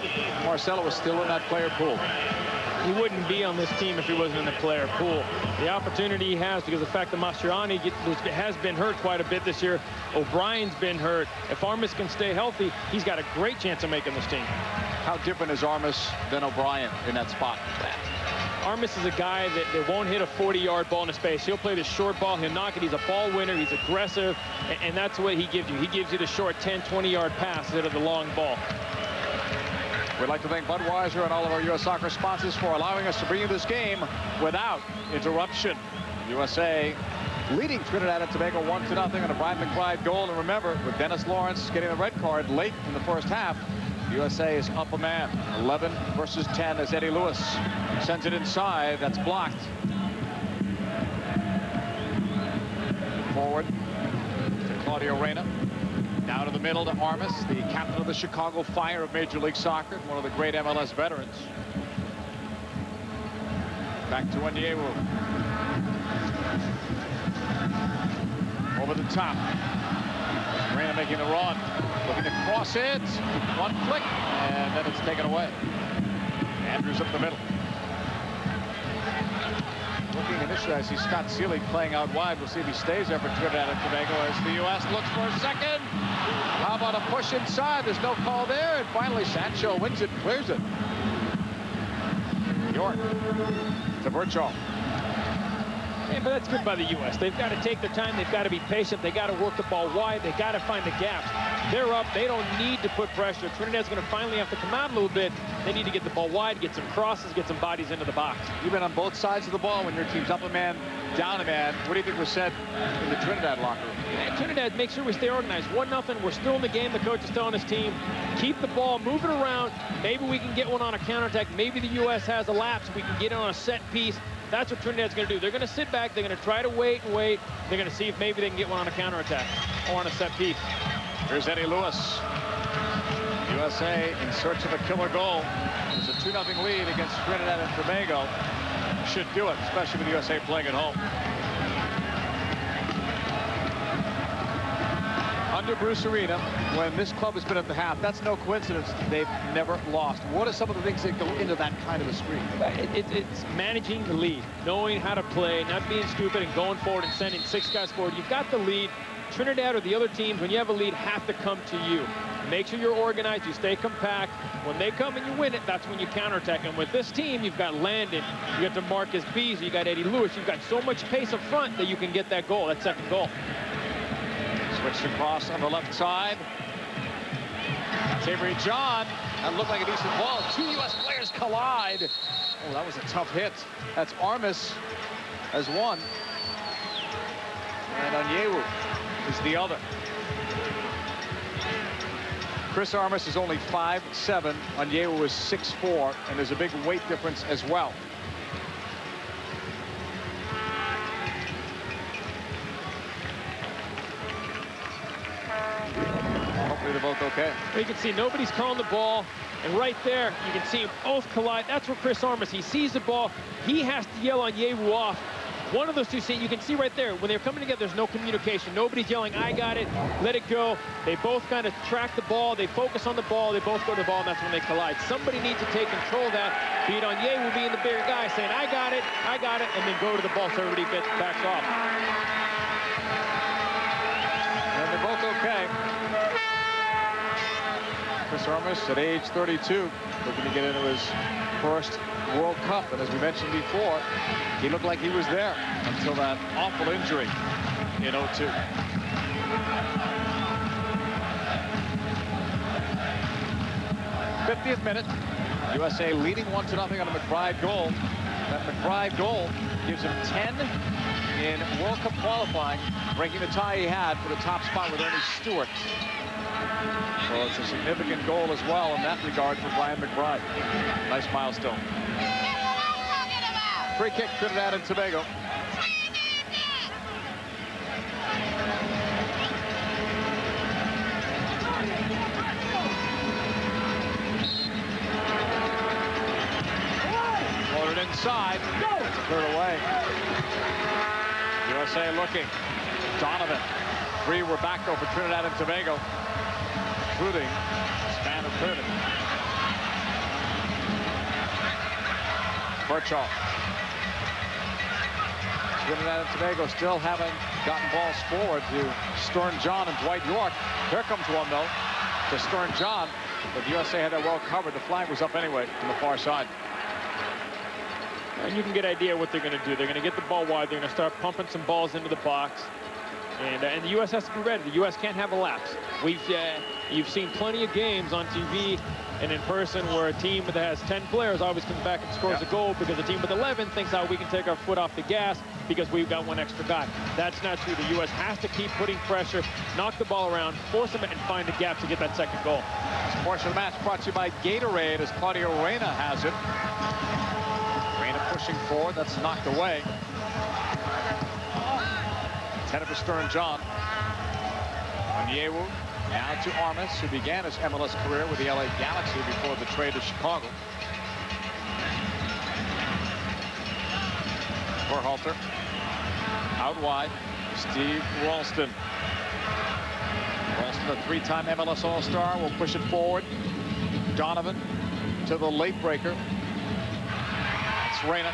Marcelo, was still in that player pool. He wouldn't be on this team if he wasn't in the player pool. The opportunity he has, because of the fact that Mascherani has been hurt quite a bit this year. O'Brien's been hurt. If Armas can stay healthy, he's got a great chance of making this team. How different is Armas than O'Brien in that spot? Armas is a guy that won't hit a 40-yard ball into space. He'll play the short ball. He'll knock it. He's a ball winner. He's aggressive. And that's what he gives you. He gives you the short 10, 20-yard pass instead of the long ball. We'd like to thank Budweiser and all of our U.S. soccer sponsors for allowing us to bring you this game without interruption. USA leading Trinidad and Tobago 1-0 on a Brian McBride goal. And remember, with Dennis Lawrence getting the red card late in the first half, USA is up a man. 11 versus 10 as Eddie Lewis sends it inside. That's blocked. Forward to Claudio Reina. Down to the middle to Armas, the captain of the Chicago Fire of Major League Soccer, one of the great MLS veterans. Back to Onyewu. Over the top. Reina making the run. Looking to cross it. One flick, and then it's taken away. Andrews up the middle. Looking initially, I see Scott Seeley playing out wide. We'll see if he stays there for Trinidad and Tobago as the U.S. looks for a second. How about a push inside? There's no call there. And finally, Sancho wins it, clears it. York to Birchall. Yeah, but that's good by the U.S. They've got to take their time. They've got to be patient. They got to work the ball wide. They got to find the gaps. They're up. They don't need to put pressure. Trinidad's going to finally have to come out a little bit. They need to get the ball wide, get some crosses, get some bodies into the box. You've been on both sides of the ball when your team's up a man, down a man. What do you think was said in the Trinidad locker room? And Trinidad, make sure we stay organized. 1-0. We're still in the game. The coach is telling his team, keep the ball, move it around. Maybe we can get one on a counterattack. Maybe the U.S. has a lapse. We can get it on a set piece. That's what Trinidad's going to do. They're going to sit back. They're going to try to wait and wait. They're going to see if maybe they can get one on a counterattack or on a set piece. Here's Eddie Lewis. USA in search of a killer goal. There's a 2-0 lead against Trinidad and Tobago. Should do it, especially with USA playing at home. Under Bruce Arena, when this club has been at the half, that's no coincidence. They've never lost. What are some of the things that go into that kind of a streak? It's managing the lead, knowing how to play, not being stupid and going forward and sending 6 guys forward. You've got the lead. Trinidad or the other teams, when you have a lead, have to come to you. Make sure you're organized, you stay compact. When they come and you win it, that's when you counterattack. And with this team, you've got Landon, you got DeMarcus Beasley, you got Eddie Lewis, you've got so much pace up front that you can get that goal, that second goal. Switched across on the left side. Avery John, that looked like a decent ball. 2 U.S. players collide. Oh, that was a tough hit. That's Armas as one. And Onyewu is the other. Chris Armas is only 5'7". Onyewu is 6'4", and there's a big weight difference as well. Hopefully they're both okay. You can see nobody's calling the ball, and right there you can see them both collide. That's where Chris Armas, he sees the ball, he has to yell Onyewu off. One of those two, you can see right there, when they're coming together, there's no communication. Nobody's yelling, I got it, let it go. They both kind of track the ball, they focus on the ball, they both go to the ball, and that's when they collide. Somebody needs to take control of that. Be it Onyewu being the bigger guy, saying, I got it, and then go to the ball so everybody backs off. And they're both okay. Chris Armas at age 32, looking to get into his first World Cup. And as we mentioned before, he looked like he was there until that awful injury in 02. '50th minute, USA leading 1-0 on a McBride goal. That McBride goal gives him 10 in World Cup qualifying, breaking the tie he had for the top spot with Ernie Stewart. So it's a significant goal as well in that regard for Brian McBride. Nice milestone. Free kick, Trinidad and Tobago. Floated inside. It's cleared away. USA looking. Donovan. 3 were back though for Trinidad and Tobago, including span of 30. Birchall. Trinidad and Tobago still haven't gotten balls forward to Stern John and Dwight York. Here comes one though to Stern John, but the USA had that well covered. The flag was up anyway from the far side. And you can get an idea what they're going to do. They're going to get the ball wide. They're going to start pumping some balls into the box. And the U.S. has to be ready. The U.S. can't have a lapse. You've seen plenty of games on TV and in person where a team that has 10 players always comes back and scores a goal because the team with 11 thinks, oh, we can take our foot off the gas because we've got one extra guy. That's not true. The U.S. has to keep putting pressure, knock the ball around, force them, and find a gap to get that second goal. This portion of the match brought to you by Gatorade as Claudio Reyna has it. Reyna pushing forward. That's knocked away. 10 for Stern John. Onyewu now to Armas, who began his MLS career with the LA Galaxy before the trade to Chicago. Berhalter out wide. Steve Ralston. Ralston, a 3-time MLS All-Star, will push it forward. Donovan to the late breaker. It's Reyna.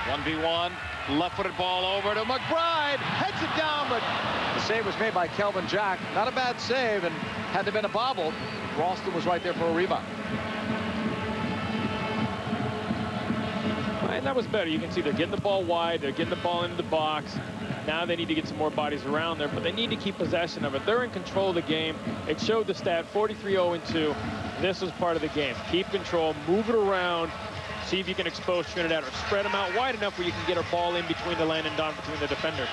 1v1. Left-footed ball over to McBride. Heads it down, but the save was made by Kelvin Jack. Not a bad save, and had there been a bobble, Ralston was right there for a rebound. And that was better. You can see they're getting the ball wide. They're getting the ball into the box. Now they need to get some more bodies around there, but they need to keep possession of it. They're in control of the game. It showed the stat 43-0-2. This was part of the game. Keep control, move it around, see if you can expose Trinidad or spread them out wide enough where you can get a ball in between the Landon and Don, between the defenders.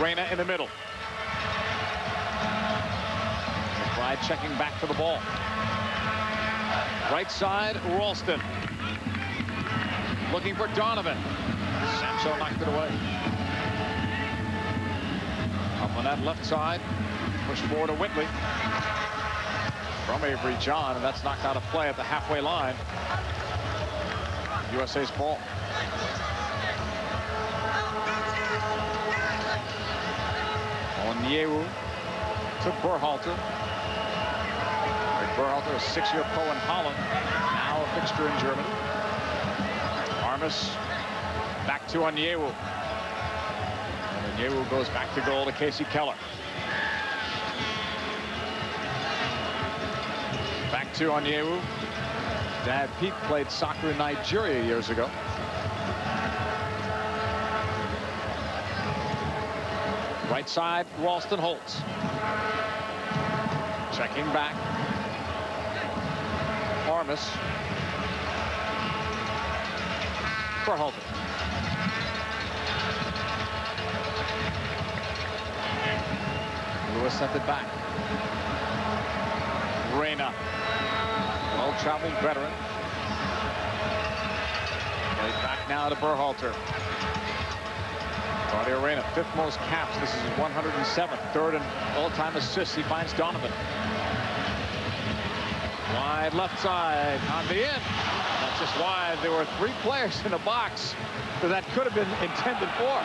Reyna in the middle. McBride checking back for the ball. Right side, Ralston. Looking for Donovan. Samso knocked it away. Up on that left side. Push forward to Whitley. From Avery John, and that's knocked out of play at the halfway line. USA's ball. Onyewu to Berhalter. Berhalter, a 6-year pro in Holland, now a fixture in Germany. Armas back to Onyewu. And Onyewu goes back to goal to Casey Keller. Back to Onyewu. Dad Pete played soccer in Nigeria years ago. Right side, Ralston Holtz. Checking back. Armas. Berhalter. Lewis sent it back. Reyna. Well-traveled veteran. Played back now to Berhalter. Claudio Reyna, 5th most caps. This is his 107th. 3rd in all-time assists. He finds Donovan. Wide left side on the in. That's just wide. There were 3 players in the box that could have been intended for.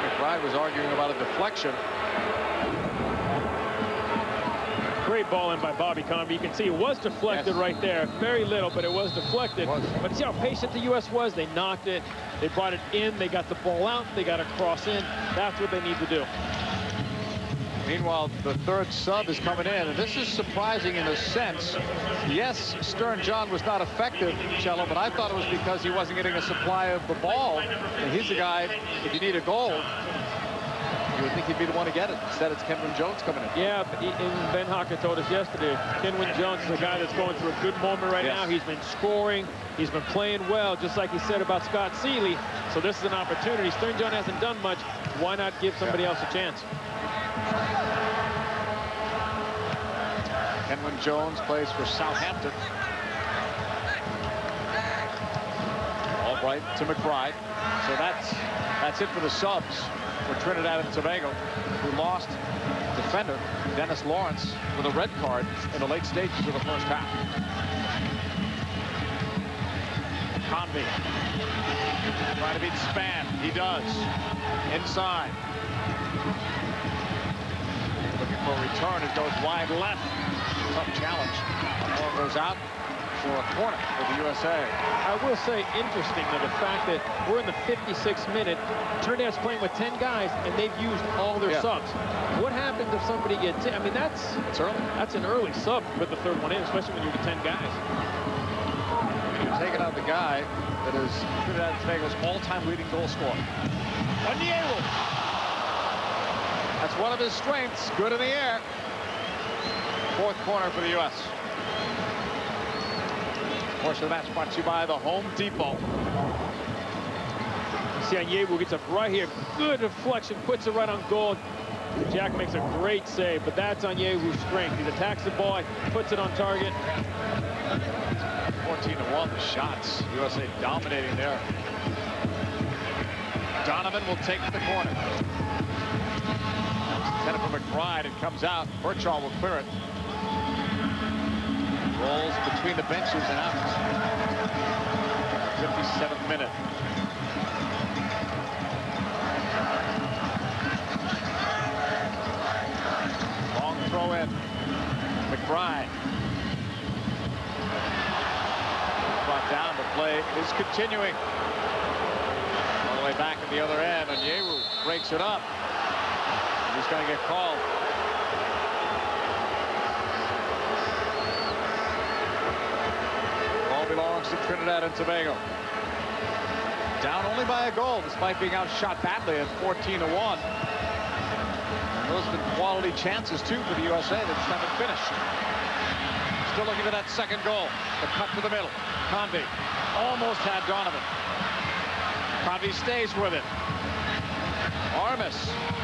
McBride was arguing about a deflection. Great ball in by Bobby Convey. You can see it was deflected right there. Very little, but it was deflected. But see how patient the U.S. was? They knocked it. They brought it in. They got the ball out. They got to cross in. That's what they need to do. Meanwhile, the 3rd sub is coming in, and this is surprising in a sense. Yes, Stern John was not effective, Cello, but I thought it was because he wasn't getting a supply of the ball. And he's the guy, if you need a goal, you would think he'd be the one to get it. Instead, it's Kenwin Jones coming in. Yeah, but Ben Hocker told us yesterday, Kenwin Jones is a guy that's going through a good moment right now. He's been scoring. He's been playing well, just like he said about Scott Seeley. So this is an opportunity. Stern John hasn't done much. Why not give somebody else a chance? Kenwin Jones plays for Southampton. Albright to McBride. So that's it for the subs for Trinidad and Tobago, who lost defender Dennis Lawrence with a red card in the late stages of the first half. Convey trying to beat Spann. He does. Inside. Looking for a return. It goes wide left. Tough challenge. Ball goes out for a corner for the USA. I will say, interesting that the fact that we're in the 56th minute, Trinidad's playing with 10 guys, and they've used all their subs. What happens if somebody gets in? I mean, that's early. That's an early sub with the 3rd one in, especially when you get 10 guys. You're taking out the guy that is Trinidad and Tobago's all-time leading goal scorer. Onyewu. That's one of his strengths. Good in the air. 4th corner for the U.S. Portion of the match brought to you by the Home Depot. You see Onyewu gets up right here. Good deflection. Puts it right on goal. Jack makes a great save, but that's Onyewu's strength. He attacks the ball, puts it on target. 14-1 the shots. USA dominating there. Donovan will take the corner. Send it for McBride. It comes out. Birchall will clear it. Rolls between the benches and out. 57th minute. Long throw in. McBride. Brought down. The play is continuing. All the way back at the other end. Onyewu breaks it up. He's going to get called. Ball belongs Trinidad and Tobago. Down only by a goal, despite being outshot badly at 14-1. Those have been quality chances, too, for the USA that just haven't finished. Still looking for that second goal. The cut to the middle. Convey almost had Donovan. Convey stays with it. Armas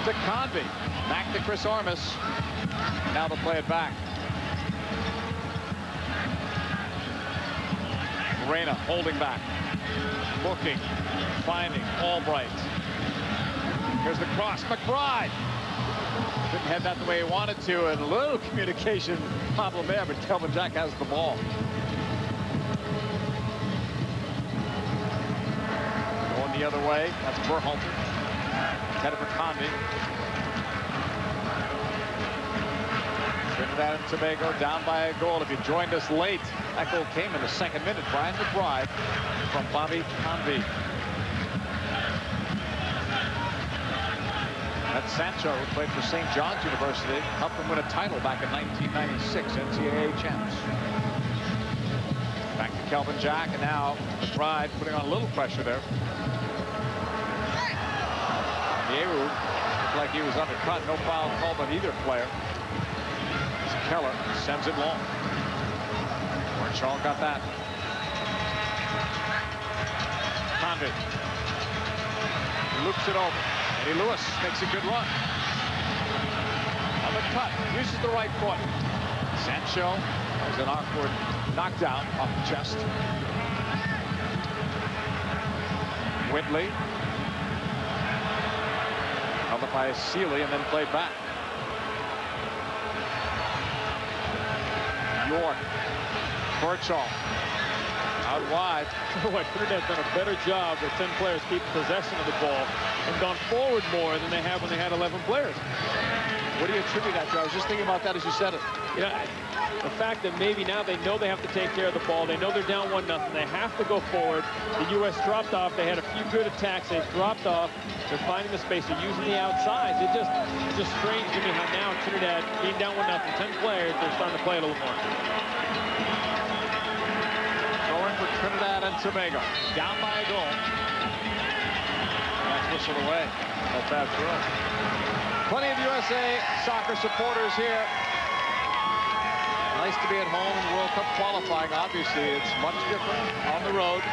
to Convey. Back to Chris Armas. Now they'll play it back. Reyna holding back. Looking. Finding Albright. Here's the cross. McBride. Didn't head that the way he wanted to, and a little communication problem there, but Kelvin Jack has the ball. Going the other way, that's Berhalter. Headed for Convey. Trinidad and Tobago down by a goal. If you joined us late, that goal came in the second minute. Brian McBride from Bobby Convey. That's Sancho, who played for St. John's University, helped them win a title back in 1996, NCAA champs. Back to Kelvin Jack, and now McBride putting on a little pressure there. Yeru looked like he was undercut. No foul called on either player. As Keller sends it long. Shaw got that. Convey loops it over. Eddie Lewis makes a good run. On the cut, uses the right foot. Sancho has an awkward knockdown off the chest. Whitley held up by Sealy and then played back. York. Birchall out wide. Boy, Trinidad's done a better job with 10 players keeping possession of the ball and gone forward more than they have when they had 11 players. What do you attribute that to? I was just thinking about that as you said it. Yeah, the fact that maybe now they know they have to take care of the ball. They know they're down 1-0. They have to go forward. The U.S. dropped off. They had a few good attacks. They've dropped off. They're finding the space. They're using the outsides. It's just strange to me how now Trinidad, being down 1-0, 10 players, they're starting to play a little more. For Trinidad and Tobago, down by a goal. That's whistled away. That's bad throw. Plenty of USA soccer supporters here. Nice to be at home in World Cup qualifying. Obviously, it's much different on the road.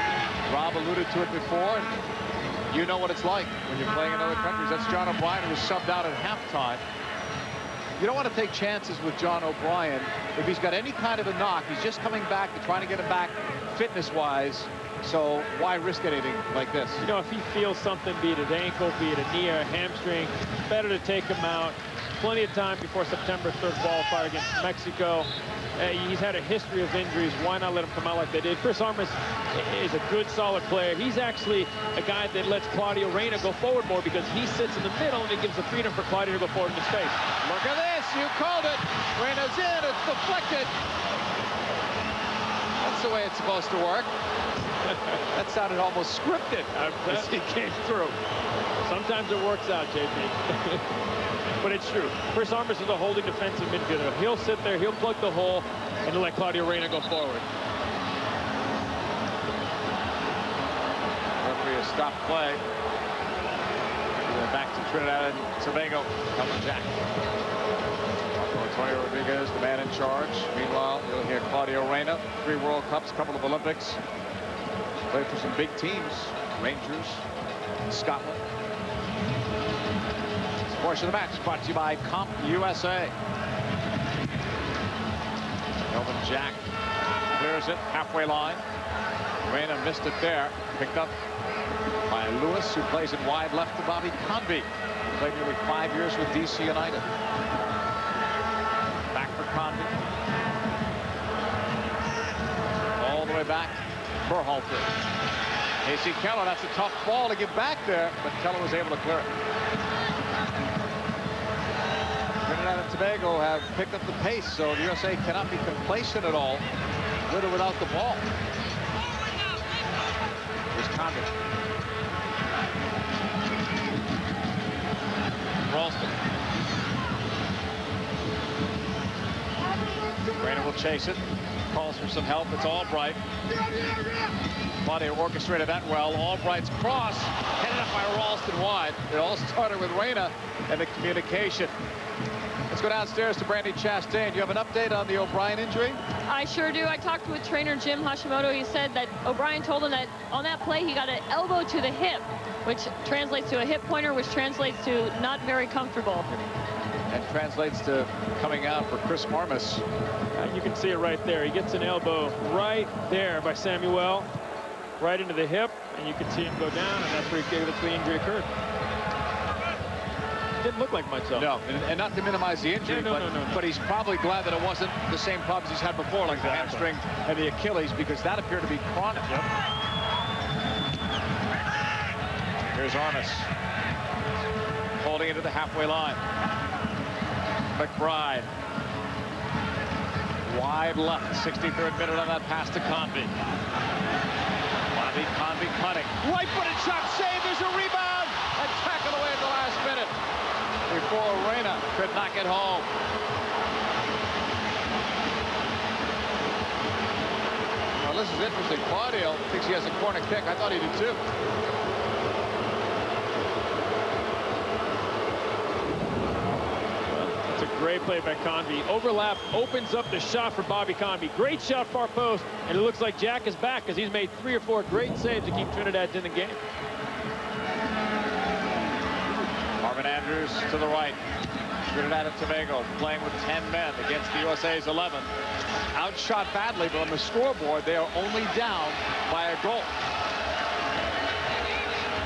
Rob alluded to it before. And you know what it's like when you're playing in other countries. That's John O'Brien, who was subbed out at halftime. You don't want to take chances with John O'Brien. If he's got any kind of a knock, he's just coming back. They're trying to get him back fitness-wise. So why risk anything like this? You know, if he feels something, be it an ankle, be it a knee or a hamstring, better to take him out. Plenty of time before September 3rd qualifier against Mexico. He's had a history of injuries. Why not let him come out like they did? Chris Armas is a good, solid player. He's actually a guy that lets Claudio Reyna go forward more because he sits in the middle and it gives the freedom for Claudio to go forward into space. Look at this. You called it. Reyna's in. It's deflected. That's the way it's supposed to work. That sounded almost scripted as he came through. Sometimes it works out, JP. But it's true. Chris Armas is a holding defensive midfielder. He'll sit there, he'll plug the hole, and he'll let Claudio Reyna go forward. Referee has stopped play. Back to Trinidad and Tobago. Kelvin Jack. Antonio Rodriguez, the man in charge. Meanwhile, you'll hear Claudio Reyna. 3 World Cups, a couple of Olympics. Played for some big teams. Rangers, Scotland. This portion of the match brought to you by Comp USA. Kelvin Jack clears it, halfway line. Reyna missed it there. Picked up by Lewis, who plays it wide left to Bobby Convey. Played nearly 5 years with DC United. Back for Convey. All the way back. Berhalter. Casey Keller, that's a tough ball to get back there, but Keller was able to clear it. Trinidad and Tobago have picked up the pace, so the USA cannot be complacent at all, with or without the ball. Here's Convey. Ralston. Reyna will chase it. Calls for some help. It's Albright. Claudio orchestrated that well. Albright's cross headed up by Ralston wide. It all started with Reyna and the communication. Let's go downstairs to Brandy Chastain. Do you have an update on the O'Brien injury? I sure do. I talked with trainer Jim Hashimoto. He said that O'Brien told him that on that play he got an elbow to the hip, which translates to a hip pointer, which translates to not very comfortable. And translates to coming out for Chris Armas. You can see it right there. He gets an elbow right there by Samuel, right into the hip, and you can see him go down, and that's where the injury occurred. Didn't look like much, though. No, and not to minimize the injury, but he's probably glad that it wasn't the same problems he's had before, like the hamstring and the Achilles, because that appeared to be chronic. Yep. Here's Armas holding it to the halfway line. McBride wide left, 63rd minute on that pass to Convey. Bobby Convey cutting, right-footed shot, save. There's a rebound and tackled away at the last minute before Reyna could knock it home. Well, this is interesting. Claudio thinks he has a corner kick. I thought he did too. Great play by Convey. Overlap opens up the shot for Bobby Convey. Great shot far post, and it looks like Jack is back because he's made 3 or 4 great saves to keep Trinidad in the game. Marvin Andrews to the right. Trinidad and Tobago playing with 10 men against the USA's 11. Outshot badly, but on the scoreboard they are only down by a goal.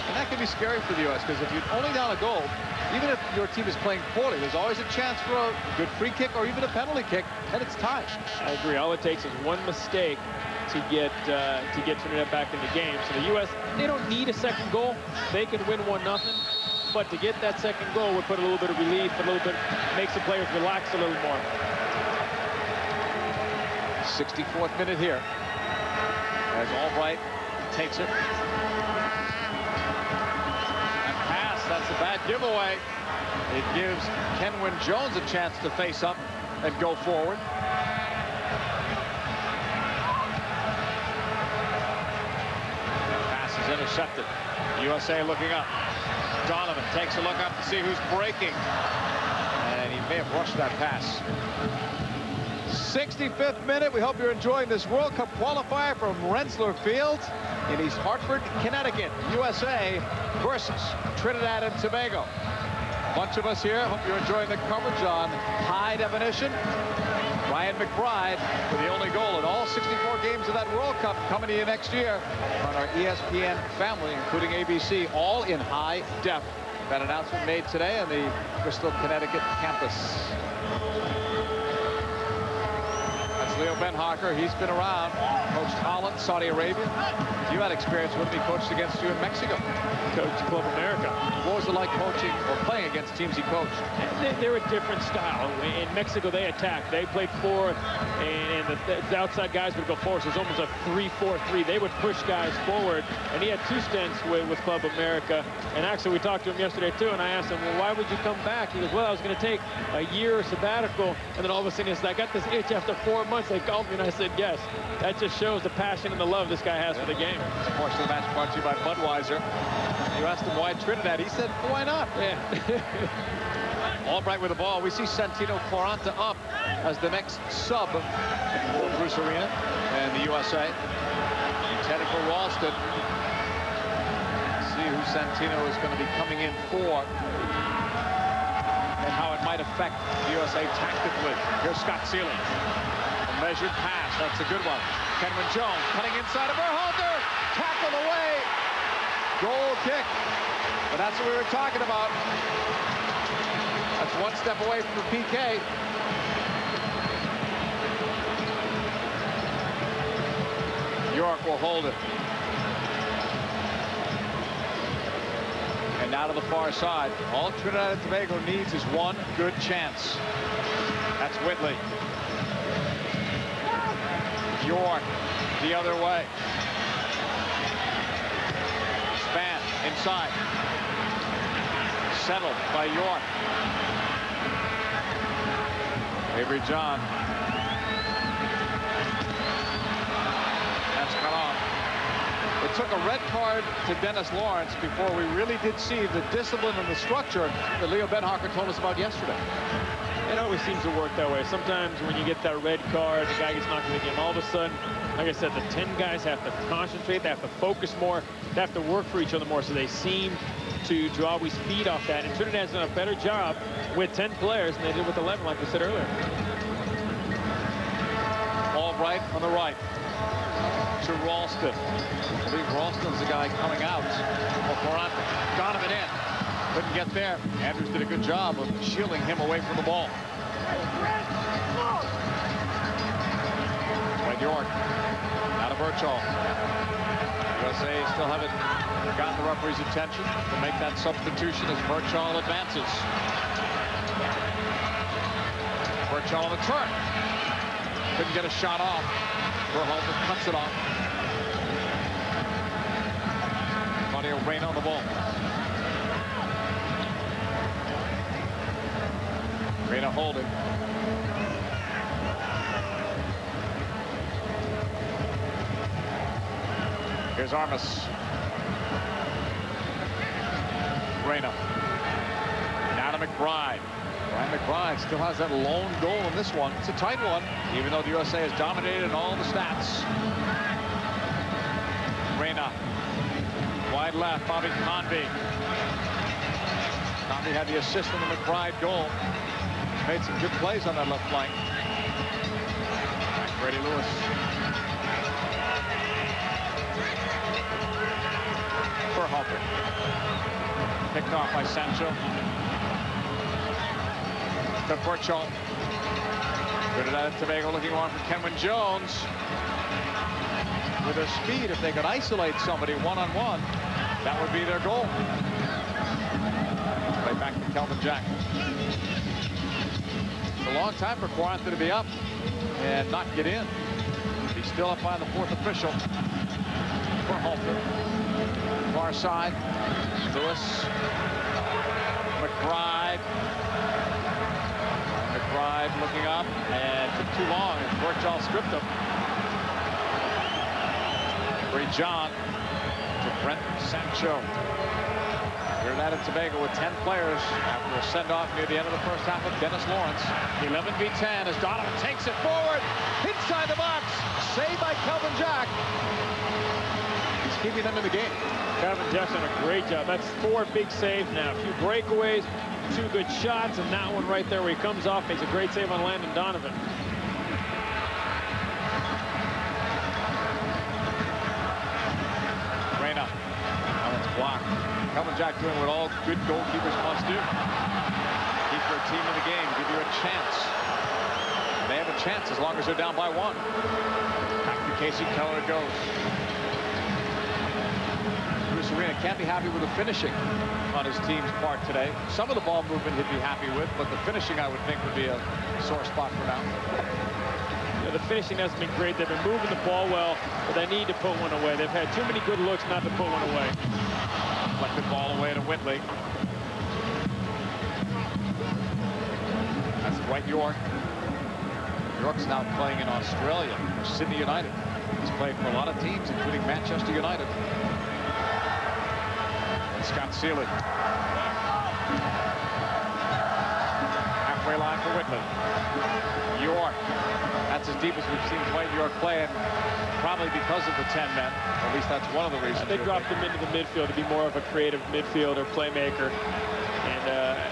And that can be scary for the US, because if you're only down a goal, even if your team is playing poorly, there's always a chance for a good free kick or even a penalty kick, and it's tied. I agree. All it takes is one mistake to get Trinidad back in the game. So the U.S., they don't need a second goal. They can win 1-0. But to get that second goal would put a little bit of relief, a little bit, makes the players relax a little more. 64th minute here as Albright takes it. That's a bad giveaway. It gives Kenwyn Jones a chance to face up and go forward. Pass is intercepted. USA looking up. Donovan takes a look up to see who's breaking. And he may have rushed that pass. 65th minute. We hope you're enjoying this World Cup qualifier from Rensselaer Field in East Hartford, Connecticut. USA versus Trinidad and Tobago. A bunch of us here. Hope you're enjoying the coverage on high definition. Ryan McBride with the only goal in all 64 games of that World Cup coming to you next year on our ESPN family, including ABC, all in high def. That announcement made today on the Bristol, Connecticut campus. Leo Benhocker, he's been around, coached Holland, Saudi Arabia. You had experience with him. He coached against you in Mexico. Coached Club America. What was it like coaching or playing against teams he coached? They're a different style. In Mexico, they attack. They played forward, and the outside guys would go forward. So it was almost a 3-4-3. They would push guys forward, and he had 2 stints with Club America. And actually, we talked to him yesterday, too, and I asked him, well, why would you come back? He goes, well, I was going to take a year sabbatical, and then all of a sudden, he said, I got this itch after 4 months. They called me, and I said, yes. That just shows the passion and the love this guy has for the game. This portion of the match brought to you by Budweiser. You asked him why Trinidad. He said, well, why not? Yeah. Albright with the ball. We see Santino Quaranta up as the next sub for Bruce Arena and the USA. Intended for Ralston. See who Santino is going to be coming in for and how it might affect the USA tactically. Here's Scott Sealing. A measured pass. That's a good one. Kenwyn Jones cutting inside of Berhalter. Tackled away. Goal kick. But that's what we were talking about. That's 1 step away from the PK. York will hold it. And now to the far side. All Trinidad and Tobago needs is 1 good chance. That's Whitley. York the other way. Span inside. Settled by York. Avery John. took a red card to Dennis Lawrence before we really did see the discipline and the structure that Leo Benhocker told us about yesterday. It always seems to work that way. Sometimes when you get that red card, the guy gets knocked in the game. All of a sudden, like I said, the 10 guys have to concentrate. They have to focus more. They have to work for each other more. So they seem to always feed off that. And Trinidad's done a better job with 10 players than they did with 11, like we said earlier. Albright on the right to Ralston. I believe Ralston's the guy coming out. Donovan in. Couldn't get there. Andrews did a good job of shielding him away from the ball. Dwight York. Out of Birchall. USA still haven't gotten the referee's attention to make that substitution as Birchall advances. Birchall on the turn. Couldn't get a shot off. Berhalter cuts it off. Claudio Reyna on the ball. Reyna holding. Here's Armas. Reyna. Now to McBride. Brian McBride still has that lone goal in this one. It's a tight one, even though the USA has dominated in all the stats. Reyna. Wide left, Bobby Convey. Convey had the assist on the McBride goal. Made some good plays on that left flank. Brady Lewis. Berhalter. Picked off by Sancho. To Birchall. Trinidad and Tobago looking on for Kenwin Jones. With their speed, if they could isolate somebody one-on-one, that would be their goal. Right back to Kelvin Jack. It's a long time for Quaranta to be up and not get in. He's still up by the fourth official. Berhalter. Far side. Lewis. McBride. McBride looking up and took too long, and Birchall stripped him. Bree John to Brent Sancho. Trinidad and Tobago with 10 players after a send-off near the end of the first half of Dennis Lawrence. 11 v 10 as Donovan takes it forward. Inside the box. Saved by Kelvin Jack. He's keeping them in the game. Kelvin Jack's done a great job. That's 4 big saves now. A few breakaways, 2 good shots, and that one right there where he comes off makes a great save on Landon Donovan. Reyna. Now it's blocked. Kelvin Jack doing what all good goalkeepers must do. Keep your team in the game, give you a chance. And they have a chance as long as they're down by 1. Back to Casey Keller it goes. Bruce Arena can't be happy with the finishing on his team's part today. Some of the ball movement he'd be happy with, but the finishing I would think would be a sore spot for now. Yeah, the finishing hasn't been great. They've been moving the ball well, but they need to put one away. They've had too many good looks not to put one away. Deflected ball away to Whitley. That's Dwight York. York's now playing in Australia for Sydney United. He's played for a lot of teams, including Manchester United. Scott Seeley. Halfway line for Whitley. York. That's as deep as we've seen Dwight York play, and probably because of the 10 men. At least that's one of the reasons. They dropped him into the midfield to be more of a creative midfielder, playmaker. And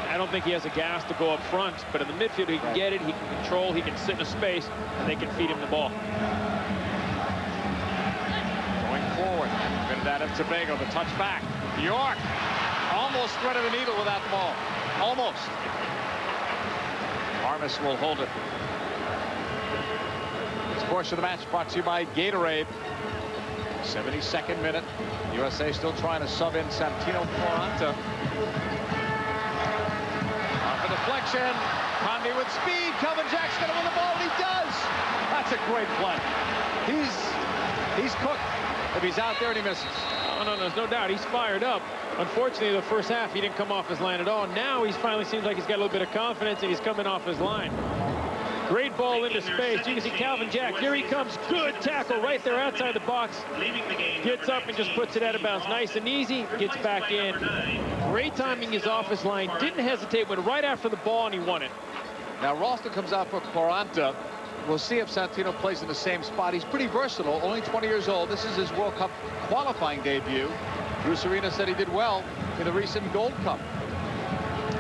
I don't think he has a gas to go up front, but in the midfield he can get it, he can control, he can sit in a space, and they can feed him the ball. Going forward. Trinidad and Tobago, the touch back. York almost threaded the needle with that ball. Almost. Armas will hold it. This portion of the match brought to you by Gatorade. 72nd minute. USA still trying to sub in Santino Quaranta. Off a deflection. Conde with speed. Kelvin Jack's going to win the ball, and he does. That's a great play. He's cooked if he's out there and he misses. Oh, no, there's no doubt. He's fired up. Unfortunately, the first half, he didn't come off his line at all. Now he finally seems like he's got a little bit of confidence, and he's coming off his line. Great ball into space. You can see Calvin Jack. Here he comes. Good tackle right there outside the box. Gets up and just puts it out of bounds. Nice and easy. Gets back in. Great timing his office line. Didn't hesitate. Went right after the ball and he won it. Now Ralston comes out for Quaranta. We'll see if Santino plays in the same spot. He's pretty versatile. Only 20 years old. This is his World Cup qualifying debut. Bruce Arena said he did well in the recent Gold Cup.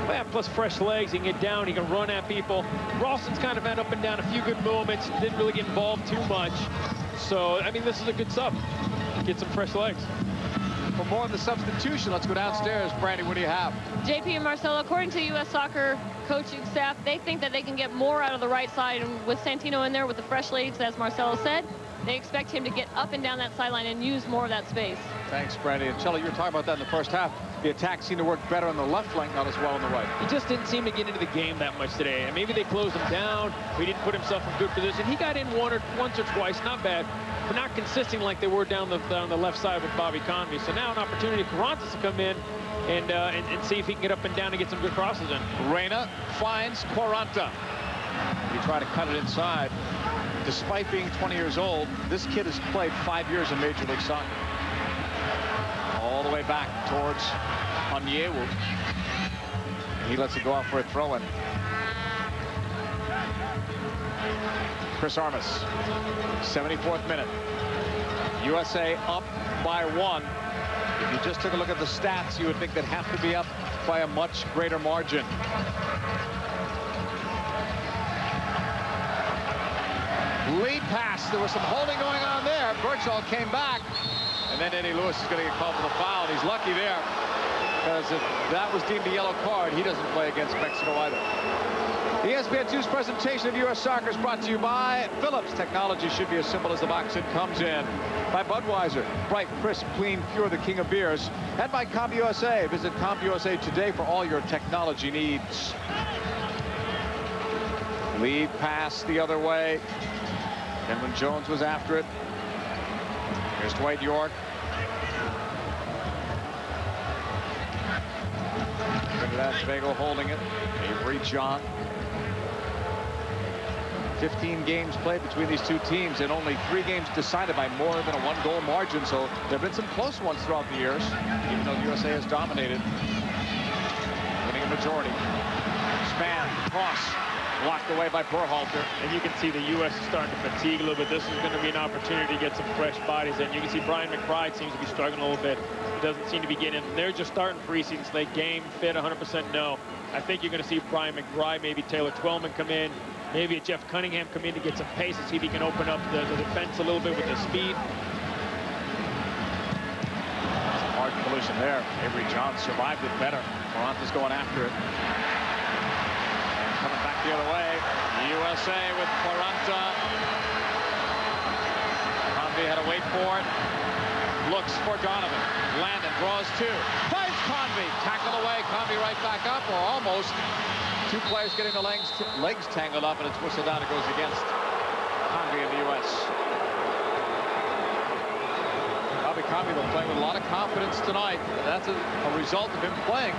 Yeah, plus fresh legs, he can get down, he can run at people. Ralston's kind of had up and down a few good moments, didn't really get involved too much. So, I mean, this is a good sub. Get some fresh legs. For more on the substitution, let's go downstairs. Brandy, what do you have? JP and Marcelo, according to U.S. Soccer coaching staff, they think that they can get more out of the right side. And with Santino in there with the fresh legs, as Marcelo said, they expect him to get up and down that sideline and use more of that space. Thanks, Brandy. And Chella, you were talking about that in the first half. The attack seemed to work better on the left flank, not as well on the right. He just didn't seem to get into the game that much today. And maybe they closed him down. He didn't put himself in good position. He got in once or twice, not bad, but not consistent like they were down the left side with Bobby Convey. So now an opportunity for Quaranta to come in and see if he can get up and down and get some good crosses in. Reina finds Quaranta. He tried to cut it inside. Despite being 20 years old, this kid has played 5 years in Major League Soccer. All the way back towards Onyewu. He lets it go out for a throw-in. Chris Armas, 74th minute. USA up by 1. If you just took a look at the stats, you would think they'd have to be up by a much greater margin. Lead pass. There was some holding going on there. Birchall came back. And then Eddie Lewis is going to get called for the foul. He's lucky there. Because if that was deemed a yellow card, he doesn't play against Mexico either. ESPN2's presentation of U.S. Soccer is brought to you by Phillips. Technology should be as simple as the box it comes in. By Budweiser. Bright, crisp, clean, pure, the king of beers. And by CompUSA. Visit CompUSA today for all your technology needs. Lead pass the other way. And when Jones was after it, here's Dwight York. Trinidad Tobago holding it. Avery John. 15 games played between these two teams and only 3 games decided by more than a 1-goal margin. So there have been some close ones throughout the years, even though the USA has dominated. Winning a majority. Span, cross. Blocked away by Berhalter. And you can see the U.S. is starting to fatigue a little bit. This is going to be an opportunity to get some fresh bodies in. You can see Brian McBride seems to be struggling a little bit. He doesn't seem to be getting in. They're just starting preseason, so they game fit 100% no. I think you're going to see Brian McBride, maybe Taylor Twellman come in, maybe a Jeff Cunningham come in to get some pace and see if he can open up the defense a little bit with the speed. Some hard collision there. Avery John survived it better. Quaranta's going after it. Coming back the other way. USA with Quaranta. Convey had to wait for it. Looks for Donovan. Landon draws 2. Finds Convey. Tackle away. Convey right back up, or almost. 2 players getting the legs tangled up, and it's whistled down. It goes against Convey in the U.S. Bobby Convey will play with a lot of confidence tonight. And that's a result of him playing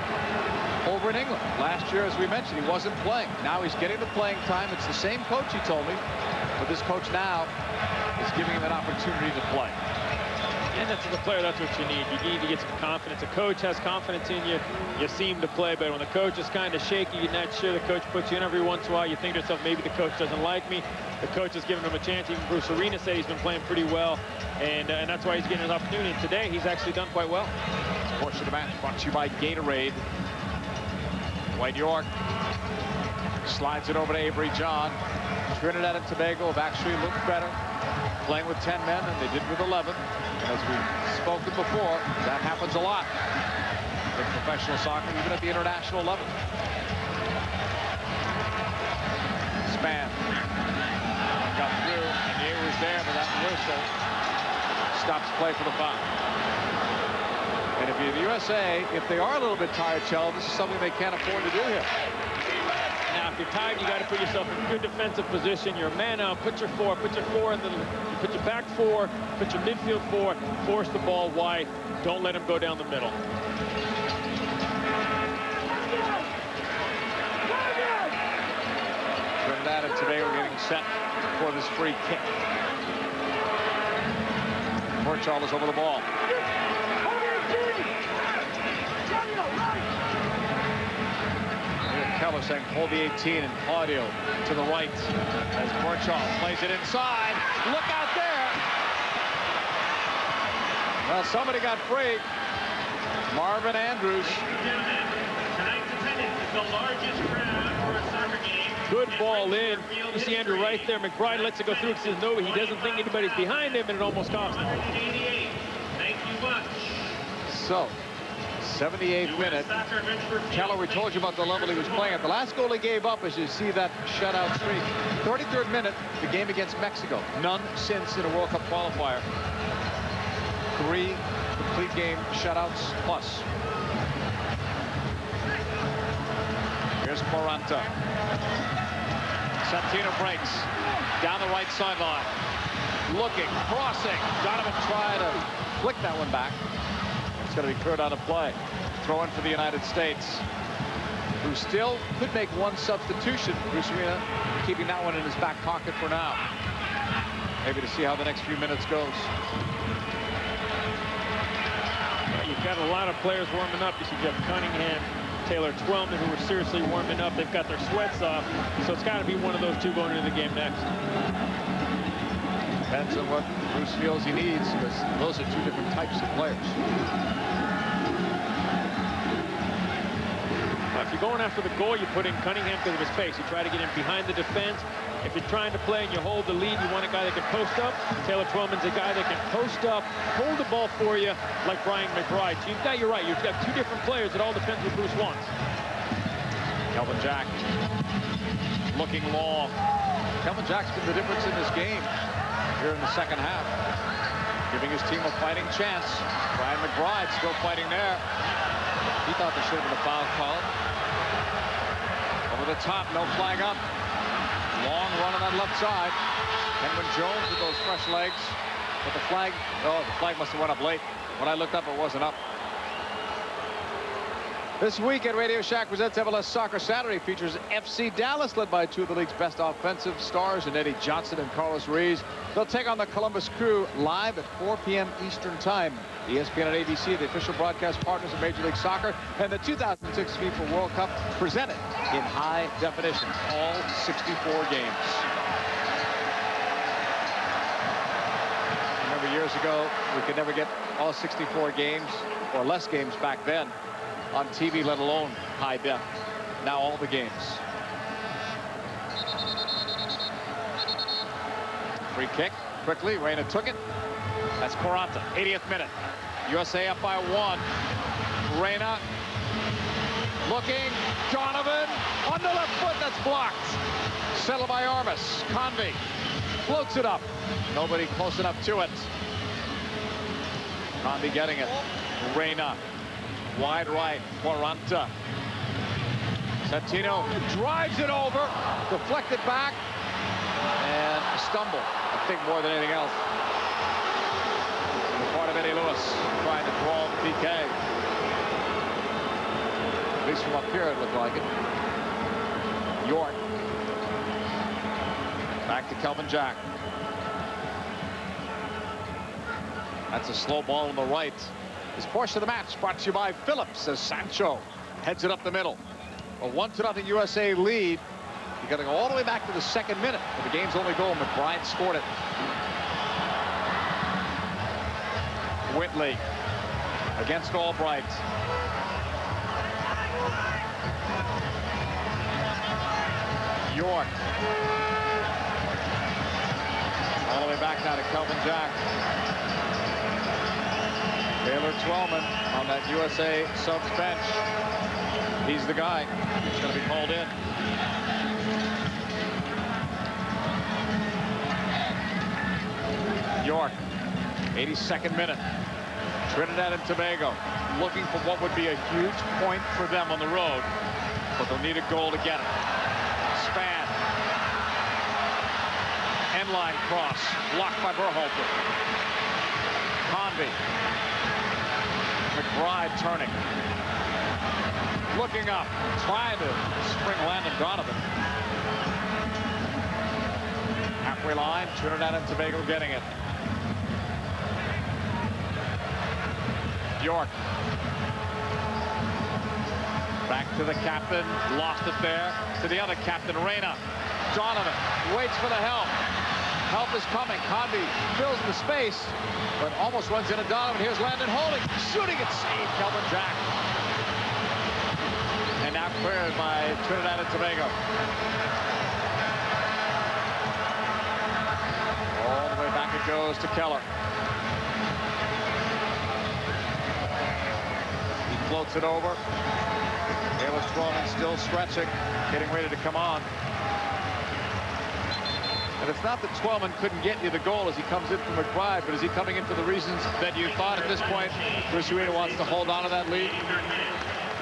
over in England. Last year, as we mentioned, he wasn't playing. Now he's getting the playing time. It's the same coach, he told me. But this coach now is giving him an opportunity to play. And that's as a player, that's what you need. You need to get some confidence. A coach has confidence in you. You see him to play, but when the coach is kind of shaky, you're not sure. The coach puts you in every once in a while. You think to yourself, maybe the coach doesn't like me. The coach is giving him a chance. Even Bruce Arena said he's been playing pretty well, and that's why he's getting his opportunity. And today, he's actually done quite well. This portion of the match brought to you by Gatorade. Dwight York slides it over to Avery John. Trinidad and Tobago have actually looked better playing with 10 men than they did with 11. And as we've spoken before, that happens a lot in professional soccer, even at the international level. Span got through, and Ye was there, but that whistle stops play for the foul. And if you're the USA, if they are a little bit tired, Chell, this is something they can't afford to do here. Now, if you're tired, you got to put yourself in good defensive position. You're a man up. Put your 4 in the. Put your back 4. Put your midfield 4. Force the ball wide. Don't let him go down the middle. Trinidad and Tobago getting his free kick. Burchall is over the ball. Keller saying hold the 18, and Claudio to the right as Burchall plays it inside. Look out there. Well, somebody got free. Marvin Andrews. Tonight's attendance is the largest crowd for a soccer game. Good ball in. You see Andrew right there. McBride lets it go through and says no, he doesn't think anybody's behind him, and it almost cost him. 188. Thank you much. So, 78th minute. Keller, we told you about the level he was playing at. The last goal he gave up, as you see that shutout streak. 33rd minute, the game against Mexico. None since in a World Cup qualifier. 3 complete game shutouts plus. Here's Quaranta. Santino breaks down the right sideline. Looking, crossing. Donovan tried to flick that one back. It's going to be cleared out of play. Throw in for the United States, who still could make one substitution. Bruce Arena keeping that one in his back pocket for now. Maybe to see how the next few minutes goes. You've got a lot of players warming up. You see Jeff Cunningham, Taylor Twellman, who are seriously warming up. They've got their sweats off, so it's got to be one of those two going into the game next. Depends on what Bruce feels he needs, because those are 2 different types of players. If you're going after the goal, you put in Cunningham because of his pace. You try to get him behind the defense. If you're trying to play and you hold the lead, you want a guy that can post up. Taylor Twellman's a guy that can post up, hold the ball for you, like Brian McBride. So you're right. You've got 2 different players. It all depends what Bruce wants. Kelvin Jack looking long. Kelvin Jack's been the difference in this game here in the second half, giving his team a fighting chance. Brian McBride still fighting there. He thought there should have been a foul call. Over the top, no flag up. Long run on that left side. Kenwin Jones with those fresh legs. But the flag, oh, the flag must have went up late. When I looked up, it wasn't up. This week at Radio Shack presents MLS Soccer Saturday features FC Dallas, led by 2 of the league's best offensive stars in Eddie Johnson and Carlos Ruiz. They'll take on the Columbus Crew live at 4 p.m. Eastern Time. ESPN and ABC, the official broadcast partners of Major League Soccer, and the 2006 FIFA World Cup presented in high definition, all 64 games. Remember years ago, we could never get all 64 games or less games back then on TV, let alone high def. Now all the games. Free kick, quickly, Reyna took it. That's Quaranta, 80th minute. USA up by 1. Reyna looking, Donovan on the left foot, that's blocked. Settled by Armas. Convey floats it up. Nobody close enough to it. Convey getting it. Reyna. Wide right, Quaranta. Santino drives it over, deflected back, and a stumble. I think more than anything else. The part of Eddie Lewis trying to draw the PK. At least from up here, it looked like it. York. Back to Kelvin Jack. That's a slow ball on the right. This portion of the match brought to you by Phillips as Sancho heads it up the middle. A 1-0 USA lead. You got to go all the way back to the 2nd minute for the game's only goal. McBride scored it. Whitley against Albright. York. All the way back now to Kelvin Jack. Taylor Twellman on that USA subs bench. He's the guy. He's going to be called in. York, 82nd minute. Trinidad and Tobago looking for what would be a huge point for them on the road, but they'll need a goal to get it. Span. End-line cross. Blocked by Berhalter. Convey. McBride turning. Looking up. Trying to spring Landon Donovan. After halfway line. Trinidad and Tobago getting it. York. Back to the captain. Lost it there. To the other captain, Reyna. Donovan waits for the help. Help is coming. Convey fills the space, but almost runs into Donovan. Here's Landon holding, shooting it, saved. Kelvin Jack. And now cleared by Trinidad and Tobago. All the way back it goes to Keller. He floats it over. Taylor Twellman still stretching, getting ready to come on. And it's not that Twellman couldn't get you the goal as he comes in from McBride, but is he coming in for the reasons that you thought at this point Bruce Arena wants to hold on to that lead?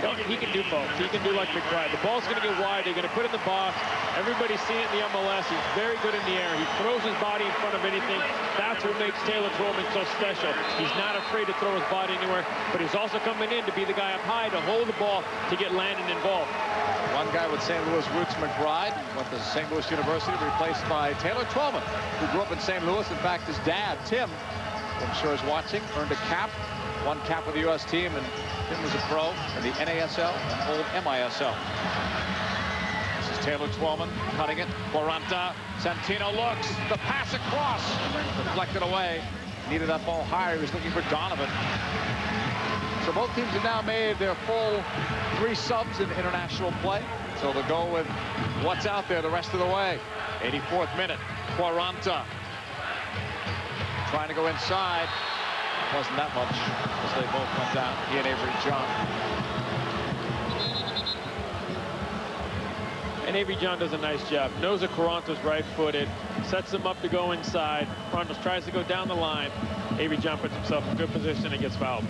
No, he can do both. He can do like McBride. The ball's going to get wide. They're going to put it in the box. Everybody's seen it in the MLS. He's very good in the air. He throws his body in front of anything. That's what makes Taylor Twellman so special. He's not afraid to throw his body anywhere, but he's also coming in to be the guy up high to hold the ball to get Landon involved. One guy with St. Louis roots, McBride, went to St. Louis University, replaced by Taylor Twellman, who grew up in St. Louis. In fact, his dad, Tim, I'm sure is watching, earned a cap, one cap with the U.S. team, and Tim was a pro in the NASL and old MISL. This is Taylor Twellman cutting it. Quaranta. Santino looks. The pass across. Deflected away. Needed that ball higher. He was looking for Donovan. So both teams have now made their full 3 subs in international play. So they'll go with what's out there the rest of the way. 84th minute. Quaranta trying to go inside. Wasn't that much as they both went down. He and Avery John. And Avery John does a nice job. Knows that Quaranta's right-footed. Sets him up to go inside. Quaranta tries to go down the line. Avery John puts himself in good position and gets fouled.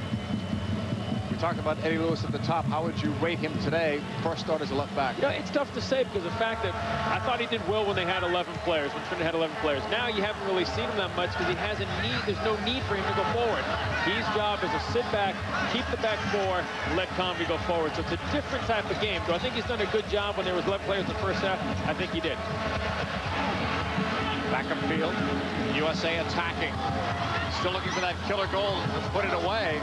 We talked about Eddie Lewis at the top. How would you rate him today? First start as a left back. You know, it's tough to say because the fact that I thought he did well when they had 11 players, when Trinidad had 11 players. Now you haven't really seen him that much because he has a need. There's no need for him to go forward. His job is to sit back, keep the back 4, and let Convey go forward. So it's a different type of game. Do I think he's done a good job when there was 11 players in the first half? I think he did. Back up field. USA attacking. Still looking for that killer goal to put it away.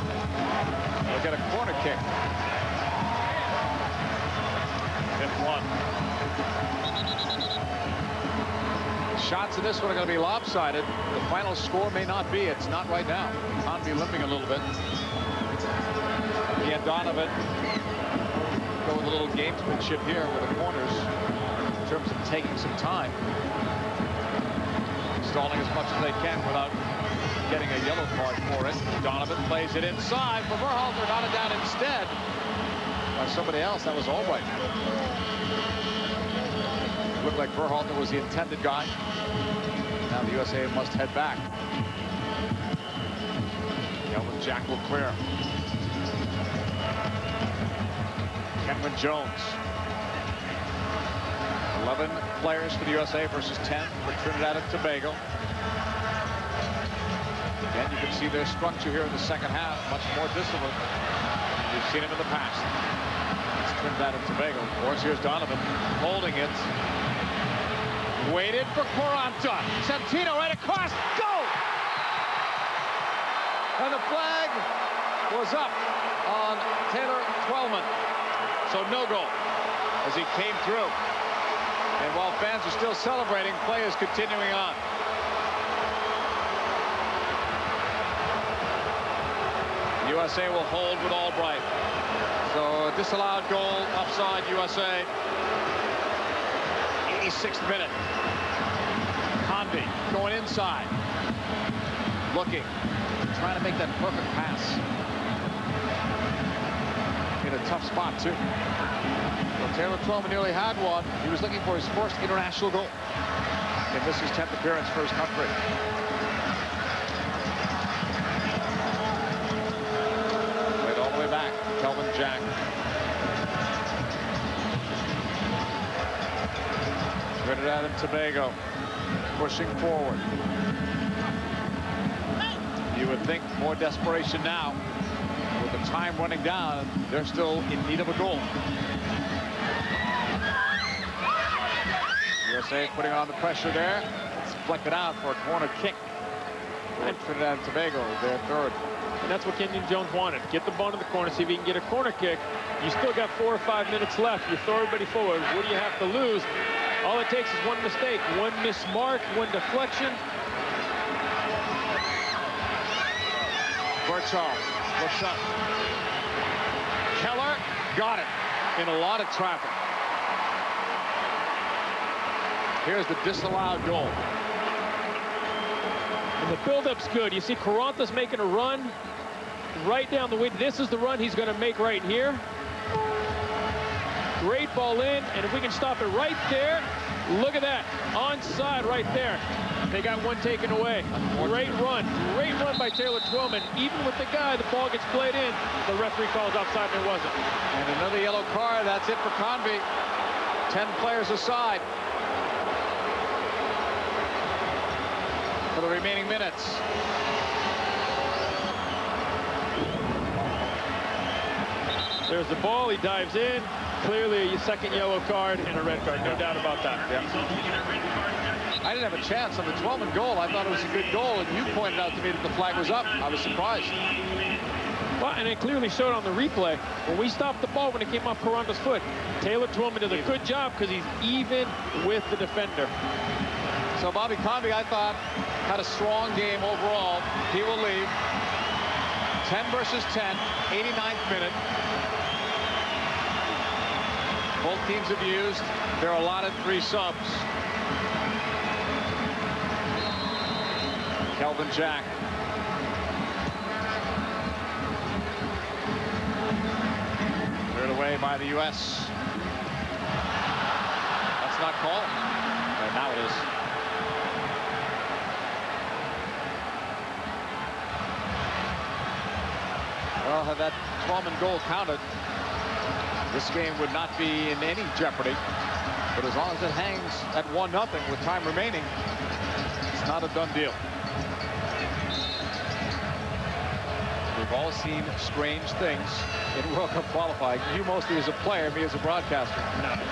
They'll get a corner kick. 5-1. Shots in this one are going to be lopsided. The final score may not be. It's not right now. Convey limping a little bit. He and Donovan go with a little gamesmanship here with the corners in terms of taking some time. Stalling as much as they can without getting a yellow card for it. Donovan plays it inside for Verhalter, knotted down instead by somebody else. That was Albright. Looked like Verhalter was the intended guy. Now the USA must head back. Kelvin Jack will clear. Kenwin Jones. 11 players for the USA versus 10 for Trinidad and Tobago. Again, you can see their structure here in the second half, much more disciplined. We've seen him in the past. It's Trinidad and Tobago. Of course, here's Donovan holding it. Waited for Quaranta. Santino right across. Go! And the flag was up on Taylor Twellman. So no goal as he came through. And while fans are still celebrating, play is continuing on. The USA will hold with Albright. So a disallowed goal, offside USA. 86th minute. Convey going inside. Looking. Trying to make that perfect pass. In a tough spot, too. Well, Taylor Twellman nearly had one. He was looking for his first international goal. And this is his 10th appearance for his country. Played all the way back. Kelvin Jack. Trinidad and Tobago pushing forward. You would think more desperation now. With the time running down, they're still in need of a goal. USA putting on the pressure there. deflected out for a corner kick. And Trinidad and Tobago, their third. And that's what Kenyon Jones wanted. Get the ball in the corner, see if he can get a corner kick. You still got 4 or 5 minutes left. You throw everybody forward. What do you have to lose? All it takes is one mistake, one mismark, one deflection. Birchall looks up. Keller got it in a lot of traffic. Here's the disallowed goal. And the build-up's good. You see Carranta's making a run right down the way. This is the run he's going to make right here. Great ball in, and if we can stop it right there, look at that. Onside right there. They got one taken away. Great run by Taylor Twellman. Even with the guy, the ball gets played in. The referee calls offside, and it wasn't. And another yellow card. That's it for Convey. 10 players aside for the remaining minutes. There's the ball. He dives in. Clearly a second yellow card and a red card. No doubt about that. Yeah. I didn't have a chance on the Twellman goal. I thought it was a good goal, and you pointed out to me that the flag was up. I was surprised. Well, and it clearly showed on the replay. When we stopped the ball when it came off Carranta's foot, Taylor Twellman did a good job because he's even with the defender. So Bobby Convey, I thought, had a strong game overall. He will leave. 10 versus 10, 89th minute. Both teams have used their allotted 3 subs. Kelvin Jack. Cleared away by the U.S. That's not called. And now it is. Well, had that Twellman goal counted, this game would not be in any jeopardy. But as long as it hangs at 1-0 with time remaining, it's not a done deal. We've all seen strange things in World Cup qualifying. You mostly as a player, me as a broadcaster.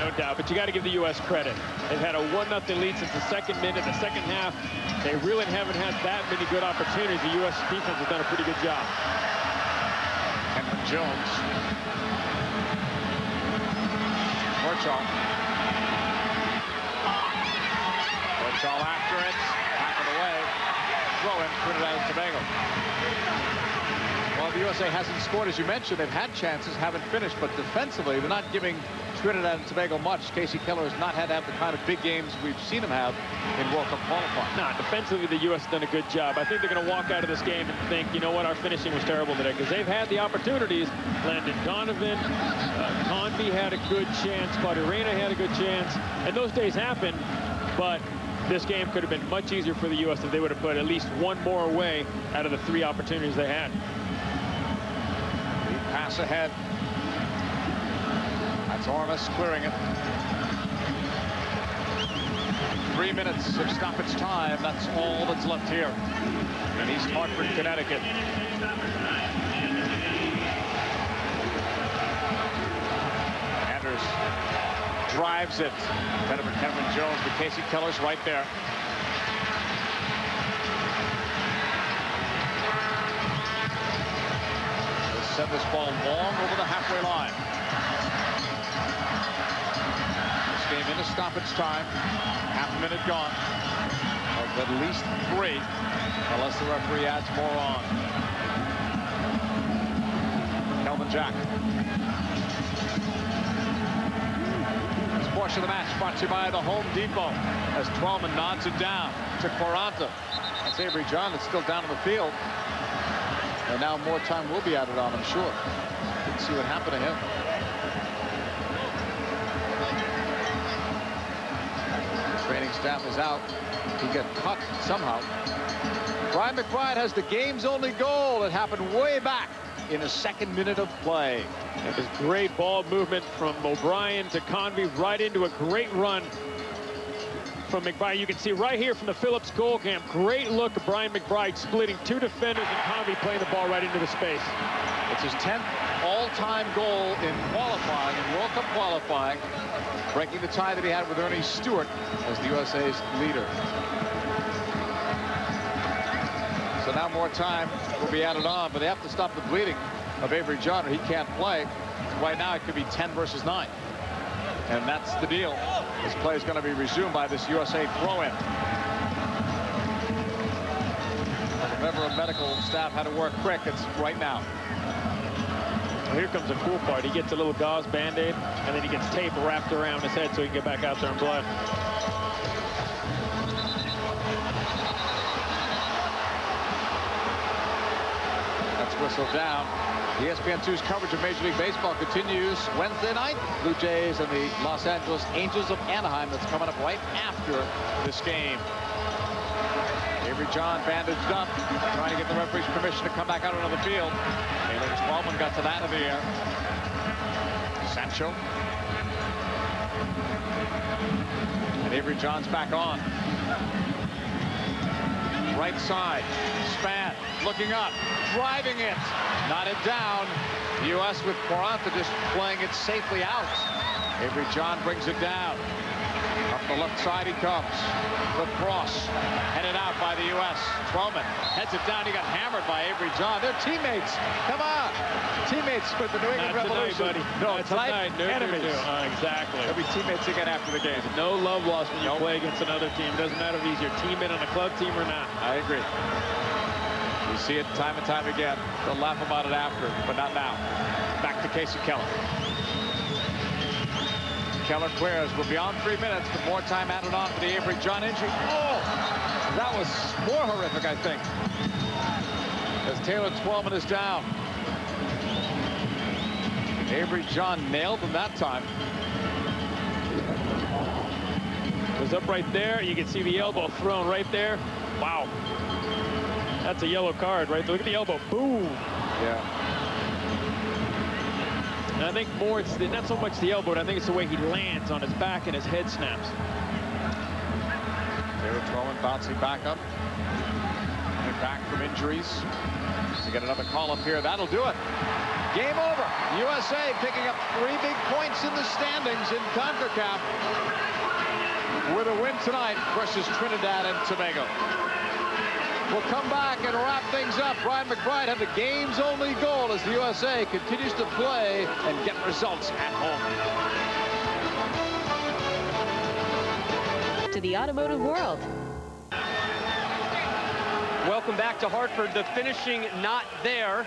No doubt, but you got to give the U.S. credit. They've had a 1-0 lead since the second minute. The second half, they really haven't had that many good opportunities. The U.S. defense has done a pretty good job. Henry Jones. Birchall. Birchall after it. Back it away. Throw in Trinidad and Tobago. Well, the USA hasn't scored, as you mentioned. They've had chances, haven't finished, but defensively, they're not giving Trinidad and Tobago much. Casey Keller has not had to have the kind of big games we've seen him have in World Cup qualifying. No, defensively, the U.S. has done a good job. I think they're going to walk out of this game and think, you know what, our finishing was terrible today, because they've had the opportunities. Landon, Donovan, Convey had a good chance. Claudio Reyna had a good chance. And those days happen, but this game could have been much easier for the U.S. if they would have put at least one more away out of the 3 opportunities they had. Pass ahead. That's Ormus clearing it. 3 minutes of stoppage time. That's all that's left here in East Hartford, Connecticut. Anders drives it. Kevin Jones, but Casey Keller's right there. Send this ball long over the halfway line. This game into stoppage time. Half a minute gone. Of at least 3, unless the referee adds more on. Kelvin Jack. This portion of the match brought to you by the Home Depot as Twellman nods it down to Carranta. That's Avery John that's still down in the field. And now more time will be added on, I'm sure. Let's see what happened to him. The training staff is out. He got cut somehow. Brian McBride has the game's only goal. It happened way back in the 2nd minute of play. It was great ball movement from O'Brien to Convey right into a great run from McBride. You can see right here from the Phillips goal cam. Great look of Brian McBride splitting 2 defenders and Convey playing the ball right into the space. It's his 10th all-time goal in qualifying, in World Cup qualifying, breaking the tie that he had with Ernie Stewart as the USA's leader. So now more time will be added on, but they have to stop the bleeding of Avery John or he can't play. Right now it could be 10 versus 9. And that's the deal. This play is going to be resumed by this USA throw-in. If ever a medical staff had to work quick, it's right now. Well, here comes the cool part. He gets a little gauze Band-Aid, and then he gets tape wrapped around his head so he can get back out there and play. That's whistled down. ESPN2's coverage of Major League Baseball continues Wednesday night. Blue Jays and the Los Angeles Angels of Anaheim. That's coming up right after this game. Avery John bandaged up, trying to get the referee's permission to come back out onto the field. Taylor Twellman got to that in the air. Sancho. And Avery John's back on. Right side. Span looking up, driving it. Knotted down. The U.S. with Quaranta just playing it safely out. Avery John brings it down. Up the left side he comes. The cross headed out by the U.S. Twellman heads it down. He got hammered by Avery John. They're teammates. Come on. Teammates with the New England Revolution. Tonight, buddy. No, tonight, No, enemies. Exactly. They'll be teammates again after the game. There's no love lost when you play against another team. It doesn't matter if he's your teammate on a club team or not. I agree. You see it time and time again. They'll laugh about it after, but not now. Back to Casey Keller. Keller clears. We're beyond 3 minutes, but more time added on for the Avery John injury. Oh, that was more horrific, I think. As Taylor Twellman is down. Avery John nailed him that time. It was up right there. You can see the elbow thrown right there. Wow. That's a yellow card, right? Look at the elbow. Boom. Yeah. And I think more, it's not so much the elbow, but I think it's the way he lands on his back and his head snaps. Taylor Twellman bouncing back up. Coming back from injuries. To get another call up here. That'll do it. Game over. USA picking up 3 big points in the standings in CONCACAF with a win tonight versus Trinidad and Tobago. We'll come back and wrap things up. Brian McBride had the game's only goal as the USA continues to play and get results at home. To the automotive world. Welcome back to Hartford. The finishing not there,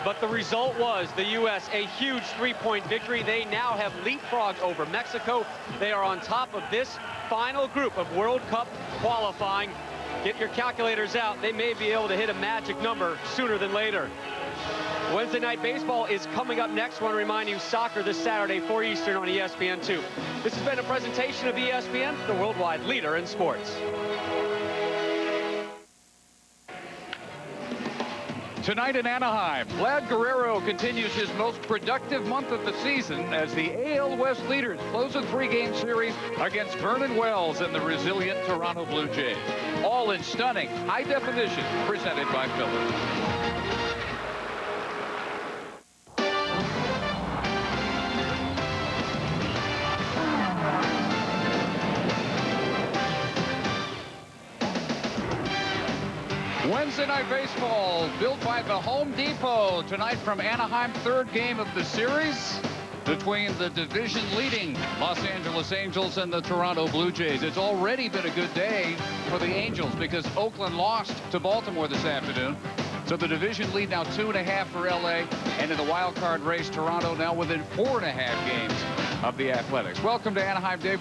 but the result was the U.S. a huge 3-point victory. They now have leapfrogged over Mexico. They are on top of this final group of World Cup qualifying. Get your calculators out. They may be able to hit a magic number sooner than later. Wednesday Night Baseball is coming up next. I want to remind you, soccer this Saturday, 4 Eastern on ESPN2. This has been a presentation of ESPN, the worldwide leader in sports. Tonight in Anaheim, Vlad Guerrero continues his most productive month of the season as the AL West leaders close a 3-game series against Vernon Wells and the resilient Toronto Blue Jays. All in stunning high definition, presented by Philips. Wednesday Night Baseball, built by the Home Depot. Tonight from Anaheim, 3rd game of the series between the division-leading Los Angeles Angels and the Toronto Blue Jays. It's already been a good day for the Angels because Oakland lost to Baltimore this afternoon. So the division lead now 2.5 for LA, and in the wild card race, Toronto now within 4.5 games of the Athletics. Welcome to Anaheim, Dave.